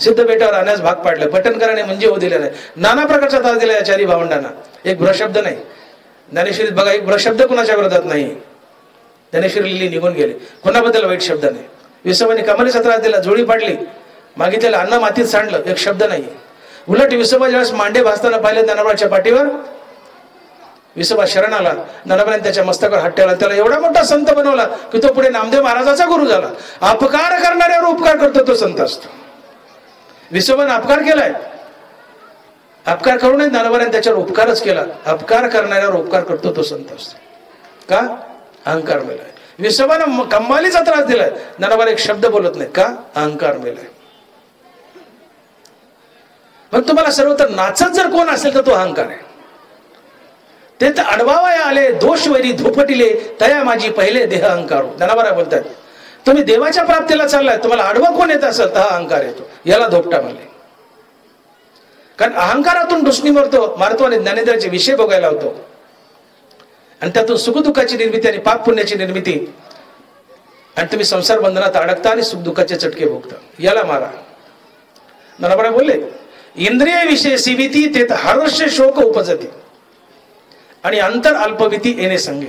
S1: सिद्ध बेटावर आणण्यास भाग पाडलं, पटणकराने म्हणजे होऊ दिले नाही, नाना प्रकारचा त्रास दिला या 4 भावंडांना. एक भ्रशब्द नाही ज्ञानेश्वरीत बघा, एक भ्रशब्द कुणाच्या विरोधात नाही. ज्ञानेश्वरी लिहिली, निघून गेले, कोणाबद्दल वाईट शब्द नाही. विसवाने कमालीचा त्रास दिला, जोडी पाडली, मागितलेलं अन्न मातीत सांडलं, एक शब्द नाही. उलट विसोबा ज्यावेळेस मांडे भासताना पाहिले ज्ञानोबाच्या पाठीवर, विसोबा शरण आला, ज्ञानोबाने त्याच्या मस्तकावर हात ठेवला, त्याला एवढा मोठा संत बनवला की तो पुढे नामदेव महाराजाचा गुरु झाला. अपकार करणाऱ्यावर उपकार करतो तो संत असतो. विसोबाने अपकार केलाय, अपकार करू नये, ज्ञानोबाने त्याच्यावर उपकारच केला. अपकार करणाऱ्यावर उपकार करतो तो संत असतो. का? अहंकार मेलाय. विसोबाने कमालीचा त्रास दिलाय, ज्ञानोबाने एक शब्द बोलत नाही. का? अहंकार मेलाय. मग तुम्हाला सर्वत्र नाचत जर कोण असेल तर तो अहंकार आहे. ते तर अडवावया आले दोषवरी धोपटिले, तया माझी पहिले देह अहंकार. ज्ञानोबा बोलतात, तुम्ही देवाच्या प्राप्तीला चाललाय, तुम्हाला आडवा कोण येत असेल तर हा अहंकार येतो, याला धोपटा म्हणले. कारण अहंकारातून डुसणी मारतो आणि ज्ञानेंद्राचे विषय बघायला होतो, आणि त्यातून सुखदुःखाची निर्मिती आणि पाप पुण्याची निर्मिती, आणि तुम्ही संसार बंधनात अडकता आणि सुखदुःखाचे चटके भोगता, याला मारा. ज्ञानोबा बोलले, इंद्रिय विषय सिविती तेत हर्ष शोक उपजती, आणि अंतर अल्पविती येणे संगे.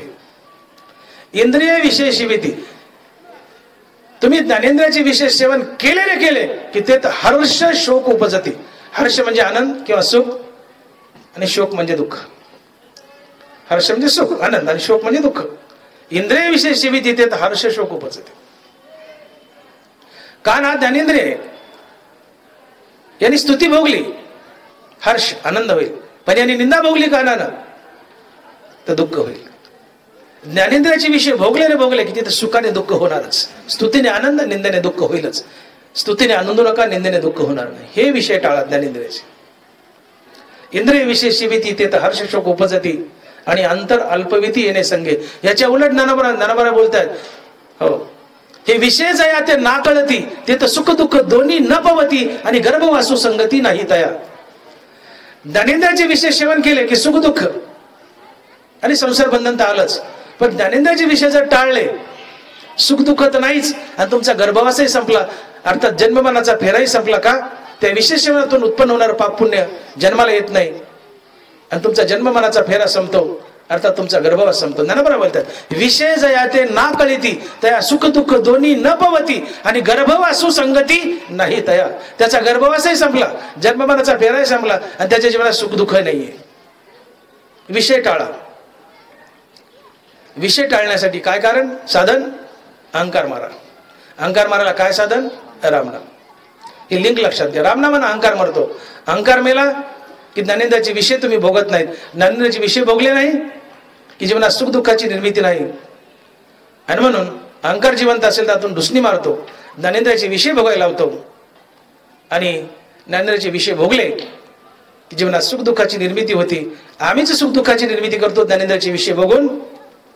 S1: इंद्रिय विषय शिविती, तुम्ही ज्ञानेंद्रियाचे विषय सेवन केले की तेत हर्ष शोक उपजती. हर्ष म्हणजे आनंद किंवा सुख, आणि शोक म्हणजे दुःख. हर्ष म्हणजे सुख आनंद, आणि शोक म्हणजे दुःख. इंद्रिय विषय शिविती तेत हर्ष शोक उपजती. कान हा ज्ञानेंद्रिय, यांनी स्तुती भोगली, हर्ष आनंद होईल, पण यांनी निंदा भोगली कानानं तर दुःख होईल. ज्ञानेंद्रियाचे विषय भोगले की तिथे सुखाने दुःख होणारच. स्तुतीने आनंद, निंदेने दुःख होईलच. स्तुतीने आनंदू नका, निंदेने दुःख होणार नाही. हे विषय टाळा ज्ञानेंद्रियाचे. इंद्रिय विषय शिविती ते तर हर्ष शोक उपजती, आणि अंतर अल्पविती येणे संगे. याच्या उलट ज्ञानोबा बोलतात, हो, हे विषय जया ते ना कळती, ते तर सुख दुःख दोन्ही न पवती, आणि गर्भवासू संगती नाही तया. ज्ञानेंद्रियाचे विषय सेवन केले की सुख दुःख आणि संसार बंधन तर आलंच, पण ज्ञानेंद्रियाचे विषय जर टाळले, सुख दुःख तर नाहीच, आणि तुमचा गर्भवासही संपला, अर्थात जन्ममरणाचा फेराही संपला. का? त्या विषय सेवनातून उत्पन्न होणारं पाप पुण्य जन्माला येत नाही, आणि तुमचा जन्ममरणाचा फेरा संपतो, अर्थात तुमचा गर्भवास संपतो. ज्ञानोबा बोलतात, विषय जया ते ना कळती तया सुख दुःख दोन्ही न पवती, आणि गर्भवासू संगती नाही तया. त्याचा गर्भवासही संपला, जन्ममरणाचा फेराही संपला, आणि त्याच्या जीवनात सुख दुःख नाहीये. विषय टाळा. विषय टाळण्यासाठी काय कारण? साधन अहंकार मारा. अहंकार मारायला काय साधन? रामनाम. ही लिंक लक्षात घ्या. रामनामानं अहंकार मरतो. अहंकार मेला की ज्ञानेंद्रियाचे विषय तुम्ही भोगत नाहीत. ज्ञानेंद्रियाचे विषय भोगले नाही की जीवनात सुख दुःखाची निर्मिती नाही. आणि म्हणून अहंकार जिवंत असेल तर त्यातून ढुसणी मारतो, ज्ञानेंद्रियाचे विषय भोगायला लावतो. आणि ज्ञानेंद्रियाचे विषय भोगले की जीवनात सुख दुःखाची निर्मिती होती. आम्हीच सुख दुःखाची निर्मिती करतो ज्ञानेंद्रियाचे विषय बघून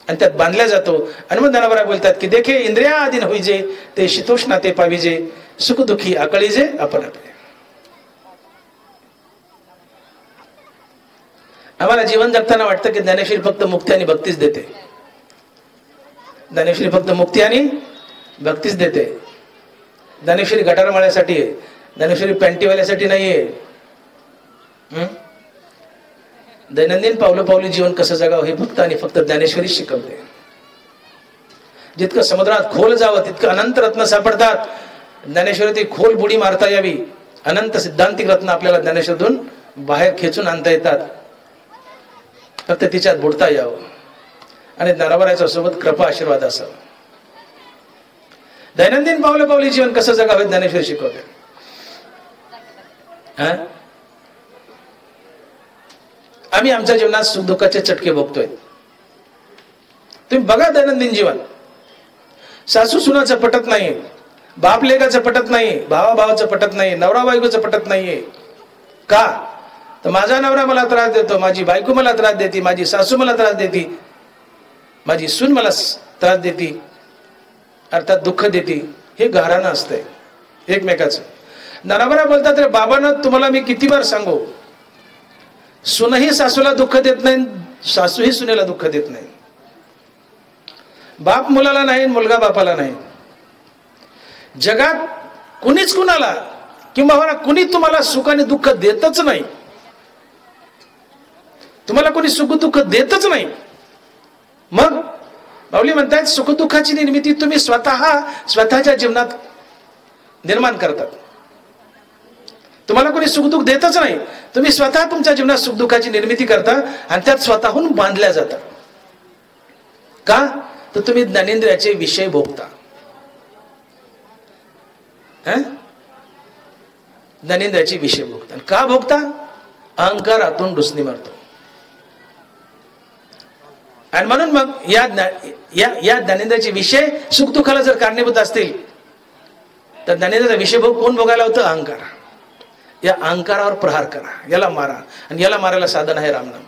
S1: आणि त्यात बांधल्या जातो. आणि मग ज्ञानावरा बोलतात की देखे इंद्रिया आधीन होईजे ते शीतोष्णा ते पाविजे सुख दुःखी आकळीजे आपण आपले. आम्हाला जीवन जगताना वाटतं की ज्ञानेश्वरी फक्त मुक्ती आणि भक्तीच देते. ज्ञानेश्वरी फक्त मुक्ती आणि भक्तीच देते. ज्ञानेश्वरी गटार माळ्यासाठी आहे, ज्ञानेश्वरी पॅन्टीवाल्यासाठी नाहीये. दैनंदिन पावलोपावली जीवन कसं जगावं हे फक्त आणि फक्त ज्ञानेश्वरी शिकवते. जितकं समुद्रात खोल जावं तितकं अनंत रत्न सापडतात. ज्ञानेश्वरी ती खोल बुडी मारता यावी. अनंत सिद्धांतिक रत्न आपल्याला ज्ञानेश्वरीतून बाहेर खेचून आणता येतात. फक्त तिच्यात बुडता यावं आणि ज्ञानावराच्या सोबत कृपा आशीर्वाद असावा. दैनंदिन पावलोपावली जीवन कसं जगावं ज्ञानेश्वरी शिकवते. आम्ही आमच्या जीवनात सुख दुःखाचे चटके भोगतोय. तुम्ही बघा दैनंदिन जीवन. सासू सुनाचं पटत नाही, बाप लेकाचं पटत नाही, भावा भावाचं पटत नाही, नवरा बायकोचं पटत नाहीये. का तर माझा नवरा मला त्रास देतो, माझी बायको मला त्रास देते, माझी सासू मला त्रास देते, माझी सून मला त्रास देते, अर्थात दुःख देते. हे घराणं असतंय एकमेकाचं. नवरा बोलतात रे बाबांना तुम्हाला मी किती बार सांगू, सुनही सासूला दुःख देत नाही, सासूही सुनेला दुःख देत नाही. बाप मुलाला नाही, मुलगा बापाला नाही. जगात कुणीच कुणाला किंवा कुणी तुम्हाला सुख आणि दुःख देतच नाही. तुम्हाला कोणी सुख दुःख देतच नाही. मग माऊली म्हणतात सुख दुःखाची निर्मिती तुम्ही स्वतःच्या जीवनात निर्माण करतात. तुम्हाला कोणी सुखदुःख देतच नाही. तुम्ही स्वतः तुमच्या जीवनात सुखदुःखाची निर्मिती करता आणि त्यात स्वतःहून बांधल्या जाता. का तर तुम्ही ज्ञानेंद्रियाचे विषय भोगता. ज्ञानेंद्रियाचे विषय भोगता. का भोगता? अहंकारातून ढुसणी मारतो. आणि म्हणून मग या ज्ञानेंद्रियाचे विषय सुखदुःखाला जर कारणीभूत असतील तर ज्ञानेंद्रियाचा विषय भोग कोण भोगायला होतं? अहंकार. या अहंकारावर प्रहार करा, याला मारा. आणि याला मारायला साधन आहे रामनाम.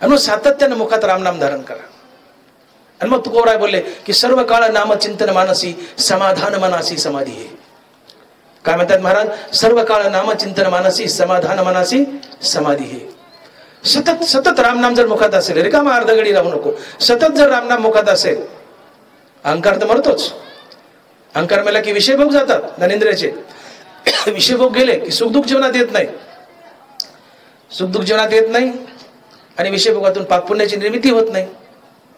S1: आणि मग सातत्यानं मुखात रामनाम धारण करा. आणि मग तुकोबराय बोलले की सर्व काळ नाम चिंतन मानसी समाधान मनासी समाधी हे. काय म्हणतात महाराज? सर्व काळ नाम चिंतन मानसी समाधान मनासी समाधी हे. सतत सतत रामनाम जर मुखात असेल, रिकामा अर्धगडी राहू नको. सतत जर रामनाम मुखात असेल, अहंकार तर मरतोच. अहंकार मेला की विषय भोग जातात ज्ञानेंद्रियाचे. विषय भोग गेले की सुखदुःख जीवनात येत नाही. सुखदुःख जीवनात येत नाही आणि विषय भोगातून पाप पुण्याची निर्मिती होत नाही.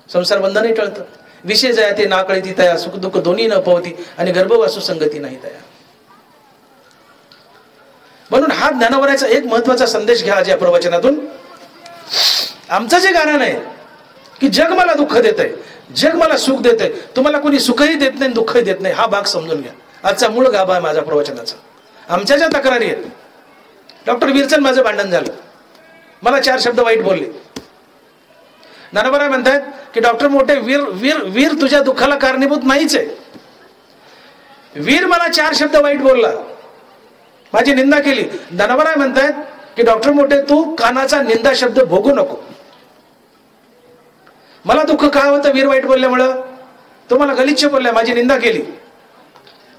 S1: संसार बंधनही टळतं. विषय जया ते नाकळती तया सुख दुःख दोन्ही न पवती आणि गर्भवासू संगती नाही तया. म्हणून हा ज्ञानावराचा एक महत्वाचा संदेश घ्या आज या प्रवचनातून. आमचं जे गाणं आहे की जग मला दुःख देतंय, जग मला सुख देतंय, तुम्हाला कोणी सुखही देत नाही दुःखही देत नाही, हा भाग समजून घ्या. आजचा मूळ गाभा आहे माझ्या प्रवचनाचा. आमच्या ज्या तक्रारी आहेत, डॉक्टर वीरचंद माझं भांडण झालं, मला 4 शब्द वाईट बोलले. ज्ञानोबा म्हणतात की डॉक्टर मोठे, वीर वीर वीर तुझ्या दुःखाला कारणीभूत नाहीच आहे. वीर मला 4 शब्द वाईट बोलला, माझी निंदा केली. ज्ञानोबा म्हणतात की डॉक्टर मोठे तू कानाचा निंदा शब्द भोगू नको. मला दुःख काय होतं वीर वाईट बोलल्यामुळं? तो मला गलिच्छ बोललाय, माझी निंदा केली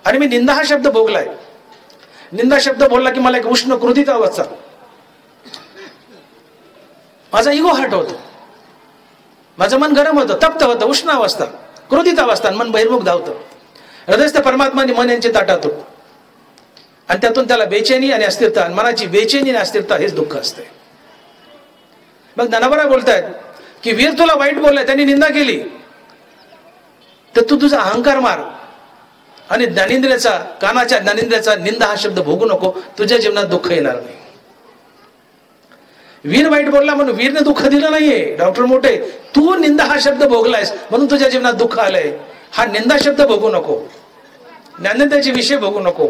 S1: आणि मी निंदा हा शब्द भोगलाय. निंदा शब्द बोलला की मला एक उष्ण क्रोधित अवस्था, माझा इगो हट होतो, माझं मन गरम होतं, तप्त होतं, उष्ण अवस्था, क्रोधित अवस्था, मन बहिर्मुख धावतं. हृदयस्थ परमात्मा आणि मन यांचे ताटातो आणि त्यातून त्याला बेचैनी आणि अस्थिरता, आणि मनाची बेचैनी आणि अस्थिरता हेच दुःख असते. मग ज्ञानोबा बोलतायत की वीर तुला वाईट बोललाय, त्यांनी निंदा केली, तर तू तुझा अहंकार मार आणि ज्ञानेंद्रियाचा, कानाच्या ज्ञानेंद्रियाचा निंदा हा शब्द भोगू नको, तुझ्या जीवनात दुःख येणार नाही. वीर वाईट बोलला म्हणून वीरने दुःख दिलं नाहीये. डॉक्टर मोठे तू निंदा हा शब्द भोगलायस म्हणून तुझ्या जीवनात दुःख आलंय. हा निंदा शब्द भोगू नको, ज्ञानेंद्रियाचे विषय भोगू नको.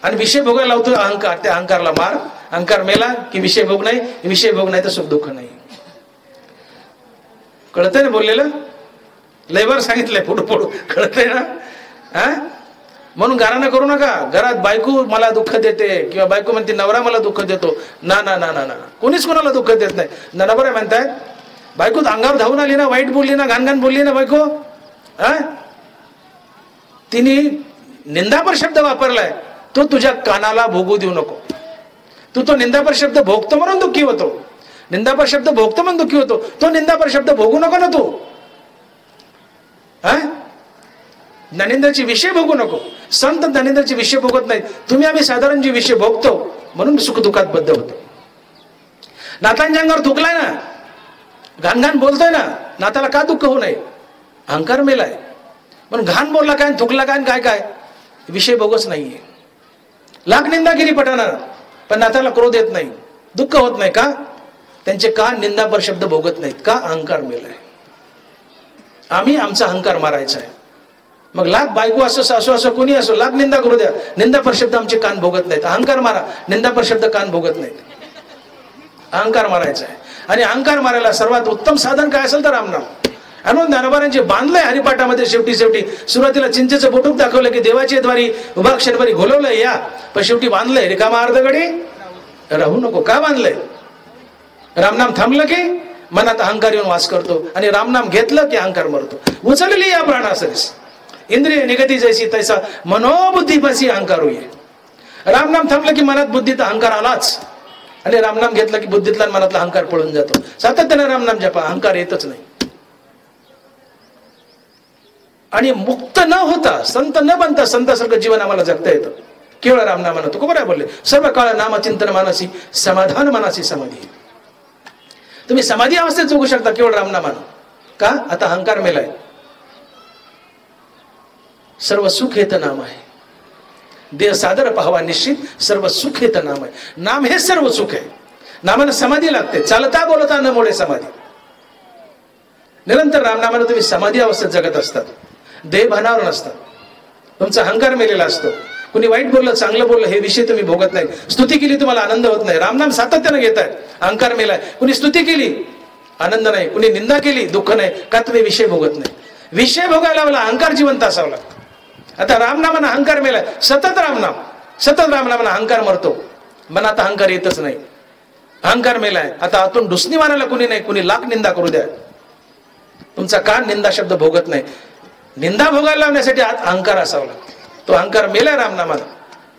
S1: आणि विषय भोगायला लावतो अहंकार, त्या अहंकारला मार. अहंकार मेला की विषय भोग नाही, विषय भोग नाही तर सुख दुःख नाही. कळतंय ना बोललेलं? लयवर सांगितलंय, पुढं पुढं कळतंय ना? हा, म्हणून गाराणं करू नका. घरात बायको मला दुःख देते किंवा बायको म्हणते नवरा मला दुःख देतो, ना ना ना ना ना, कोणीच कोणाला दुःख देत नाही. नवरा बरं म्हणताय, बायको अंगावर धावून आली ना, वाईट बोलली ना, घाण बोलली ना बायको, हा, तिने निंदापर शब्द वापरलाय, तो तुझ्या कानाला भोगू देऊ नको. तू तो निंदापर शब्द भोगतो म्हणून दुःखी होतो, निंदापर शब्द भोगतो म्हणून दुःखी होतो, तो निंदापर शब्द भोगू नको ना तू. हा, ज्ञानेंद्रियाचे विषय भोगू नको. संत ज्ञानेंद्रियाचे विषय भोगत नाहीत. तुम्ही आम्ही साधारण जे विषय भोगतो म्हणून सुख दुःखात बद्ध होतो. नातांच्या अंगावर थुकलाय ना, घाण बोलतोय ना, नाताला का दुःख होऊ नये? अहंकार मेलाय. पण घाण बोलला काय, थुकला काय, काय काय विषय भोगच नाहीये. लाख निंदा केली पटाणार, पण नाताला क्रोध येत नाही, दुःख होत नाही. का? त्यांचे का निंदापर शब्द भोगत नाहीत? का? अहंकार मेलाय. आम्ही आमचा अहंकार मारायचा आहे. मग लाख बायको असो, सासू असो, कोणी असो, लाख निंदा करू द्या, निंदापर शब्द आमचे कान भोगत नाहीत. अहंकार मारा, निंदापर शब्द कान भोगत नाहीत. अहंकार मारायचा आहे. आणि अहंकार मारायला सर्वात उत्तम साधन काय असेल तर रामनाम. आणि ज्ञानोबांचे बांधलंय हरिपाठामध्ये. शेवटी सुरुवातीला चिंचेचं बोटूक दाखवलं की देवाच्या द्वारी उभा क्षणभरी घोलवलंय या, पण शेवटी बांधलंय रिकामा अर्धगडी राहू नको. का बांधलंय? रामनाम थांबलं की मनात अहंकार येऊन वास करतो, आणि रामनाम घेतलं की अहंकार मरतो. उचलली या प्राणासरीस इंद्रिय निगती जैसी तैसा मनोबुद्धीपासी अहंकार होई. रामनाम थांबलं की मनात बुद्धीत अहंकार आलाच, आणि रामनाम घेतलं की बुद्धीतला मनातला अहंकार पळून जातो. सातत्याने रामनाम जपा, अहंकार येतच नाही. आणि मुक्त न होता, संत न बनता, संतासारखं जीवन आम्हाला जगता येतं केवळ रामनामानं. तू बरोबर बोलले, सर्व काळ नामचिंतन मानसी समाधान मानसी समाधी. तुम्ही समाधी अवस्थेत जगू शकता केवळ रामनामानं. का? आता अहंकार मेलाय. सर्व सुख हेत नाम आहे, देह सादर पाहावा निश्चित, सर्व सुख हेत नाम आहे. नाम हे सर्व सुख आहे. नामानं समाधी लागते, चालता बोलता न मोडे समाधी. निरंतर रामनामानं तुम्ही समाधी अवस्थेत जगत असतात, देह भानावर नसतात. तुमचा अहंकार मेलेला असतो. कुणी वाईट बोललं, चांगलं बोललं, हे विषय तुम्ही भोगत नाही. स्तुती केली तुम्हाला आनंद होत नाही, रामनाम सातत्यानं घेताय, अहंकार मेलाय. कुणी स्तुती केली आनंद नाही, कुणी निंदा केली दुःख नाही. का? तुम्ही विषय भोगत नाही. विषय भोगायला मला अहंकार जिवंत असावं लागतं. आता रामनामानं अहंकार मेलाय, सतत रामनामानं अहंकार मरतो, मनात अहंकार येतच नाही. अहंकार मेलाय. आता आतून डुसणी मारायला कुणी नाही, कुणी लाख निंदा करू द्या, तुमचा कान निंदा शब्द भोगत नाही. निंदा भोगायला लावण्यासाठी आत अहंकार असावा लागतो. तो अहंकार मेलाय रामनामानं.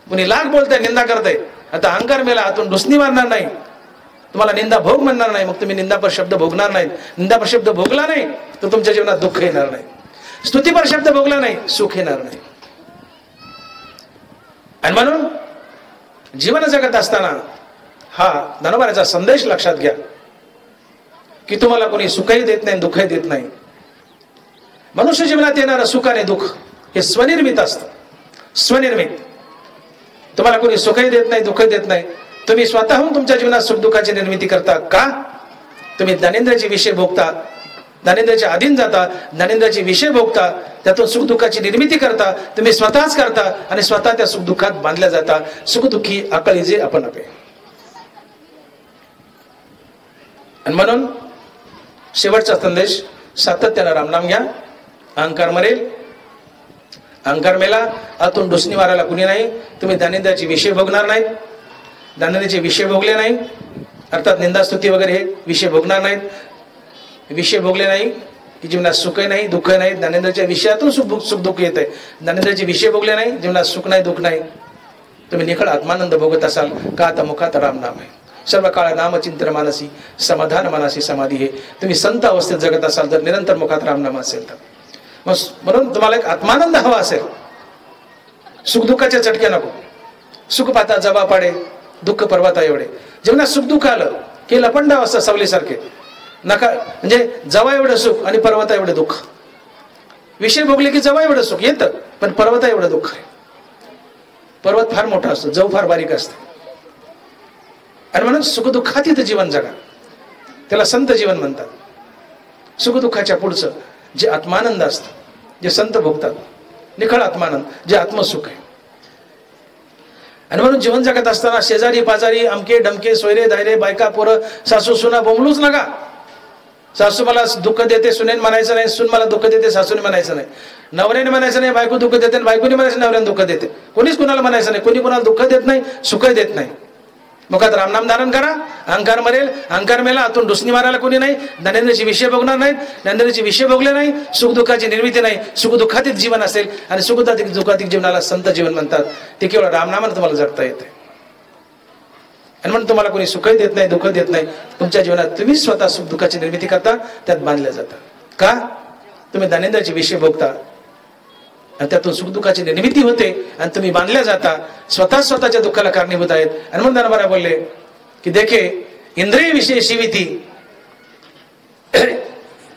S1: कुणी लाख बोलताय, निंदा करताय, आता अहंकार मेला, आतून डुसणी मारणार नाही, तुम्हाला निंदा भोग म्हणणार नाही. मग तुम्ही निंदापर शब्द भोगणार नाही. निंदापर शब्द भोगला नाही तर तुमच्या जीवनात दुःख येणार नाही. स्तुतीपर शब्द भोगला नाही, सुख येणार नाही. आणि म्हणून जीवन जगत असताना हा ज्ञानोबांचा संदेश लक्षात घ्या की तुम्हाला कोणी सुखही देत नाही, दुःखही देत नाही. मनुष्य जीवनात येणारं सुख आणि दुःख हे स्वनिर्मित असतं. स्वनिर्मित. तुम्हाला कोणी सुखही देत नाही, दुःखही देत नाही. तुम्ही स्वतःहून तुमच्या जीवनात सुख दुःखाची निर्मिती करता. का? तुम्ही ज्ञानेंद्रियाचे विषय भोगता, ज्ञानेंद्रियाच्या अधीन जाता, ज्ञानेंद्रियाचे विषय भोगता, त्यातून सुख दुःखाची निर्मिती करता. तुम्ही स्वतःच करता आणि स्वतः त्या सुख दुःखात बांधल्या जाता. सुख दुःखी आकळीजे आपण आपे. आणि म्हणून शेवटचा संदेश, सातत्यानं रामनाम घ्या. अहंकार मरेल. अहंकार मेला, आतून डुसणी मारायला कुणी नाही. तुम्ही ज्ञानेंद्रियाचे विषय भोगणार नाही. ज्ञानेंद्रियाचे विषय भोगले नाही, अर्थात निंदास्तुती वगैरे हे विषय भोगणार नाहीत. विषय भोगले नाही की जीवनात सुखही नाही, दुःख नाही. ज्ञानेंद्रियाच्या विषयातून सुख दुःख येत आहे. ज्ञानेंद्रियाचे विषय भोगले नाही, जीवनात सुख नाही, दुःख नाही. तुम्ही निखळ आत्मानंद भोगत असाल. का? आता मुखात रामनाम आहे. सर्व काळ नामचिंतन मानसी समाधान मानसी समाधी हे. तुम्ही संत अवस्थेत जगत असाल तर निरंतर मुखात रामनाम असेल तर. म्हणून तुम्हाला एक आत्मानंद हवा असेल. सुख दुःखाच्या चटक्या नको. सुख पाता जबा पाडे, दुःख पर्वता एवढे. जीवनात सुख दुःख आलं की लपंड अवस्था सावलीसारखे. नका म्हणजे जवा एवढं सुख आणि पर्वता एवढं दुःख. विषय भोगले की जवा एवढं सुख येतं, पण पर्वता एवढं दुःख आहे. पर्वत फार मोठा असतो, जव फार बारीक असते. आणि म्हणून सुखदुःखातीत जीवन जगा. त्याला संत जीवन म्हणतात. सुखदुःखाच्या पुढचं जे आत्मानंद असतं, जे संत भोगतात, निखळ आत्मानंद, जे आत्मसुख आहे. आणि म्हणून जीवन जगत असताना शेजारी पाजारी अमके डमके सोयरे धायरे बायका पोरं सासू सुना बोंबलूच नका. सासू मला दुःख देते सुनेन म्हणायचं नाही, सून मला दुःख देते सासूने म्हणायचं नाही, नवऱ्याने म्हणायचं नाही बायको दुःख देते, बायकोने म्हणायचं नवऱ्याने दुःख देते. कोणीच कुणाला म्हणायचं नाही, कोणी कुणाला दुःख देत नाही, सुख देत नाही. मुखात रामनाम धारण करा, अहंकार मरेल, अहंकार मेला, आतून डुसणी मारायला कोणी नाही. ज्ञानेंद्रचे विषय बघणार नाहीत, ज्ञानेंद्रचे विषय बघले नाही, सुख दुःखाची निर्मिती नाही, सुख दुःखातीत जीवन असेल. आणि सुख दुःखातीत जीवनाला संत जीवन म्हणतात. ते केवळ रामनामाने तुम्हाला जगता येते. आणि म्हणून तुम्हाला कोणी सुखही देत नाही, दुःख देत नाही. तुमच्या जीवनात तुम्ही स्वतः सुख दुःखाची निर्मिती करता, त्यात बांधल्या जाता. का? तुम्ही ज्ञानेंद्रचे विषय भोगता आणि त्यातून सुख दुःखाची निर्मिती होते आणि तुम्ही बांधल्या जाता, स्वतःच्या दुःखाला कारणीभूत आहेत. आणि म्हणून दानवारा बोलले की देखे इंद्रिय विषय शिविती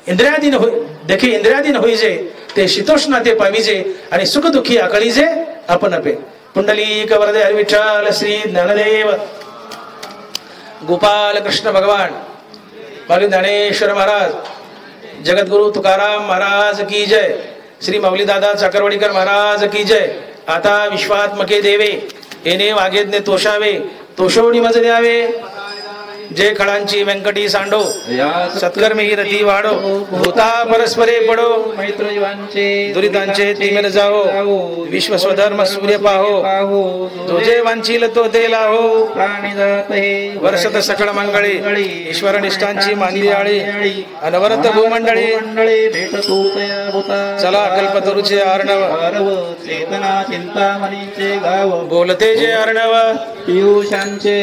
S1: इंद्रियाधीन होई, देखे इंद्रियाधीन होईजे ते शीतोष्ण ते पाविजे आणि सुख दुःखी आकळीजे आपण पे. पुंडलिक वरदे हरी विठ्ठल श्री ज्ञानदेव गोपाल कृष्ण भगवान माऊली ज्ञानेश्वर महाराज, जगद्गुरु तुकाराम महाराज की जय. श्री माऊली दादा चाकरवाडीकर महाराज की जय. आता विश्वात्मके देवे येणे वागेदने तोषावे, तोषवणी मज द्यावे. जय खळांची व्यंकटी सांडो, सत्कर्मी रती वाढो, भूता परस्परे पडो, दुरितांचे तिमिर जाओ, विश्व स्वधर्म सूर्य पाहो, जो जे वांछील तो ते लाहो. वर्षत सकळ मंगळे ईश्वर निष्ठांची मानली आळी, अनवरत भूमंडळी चला कल्पतरुचे अर्णव, चेतना चिंतामणीचे गाव, बोलते जे अर्णव पियुषांचे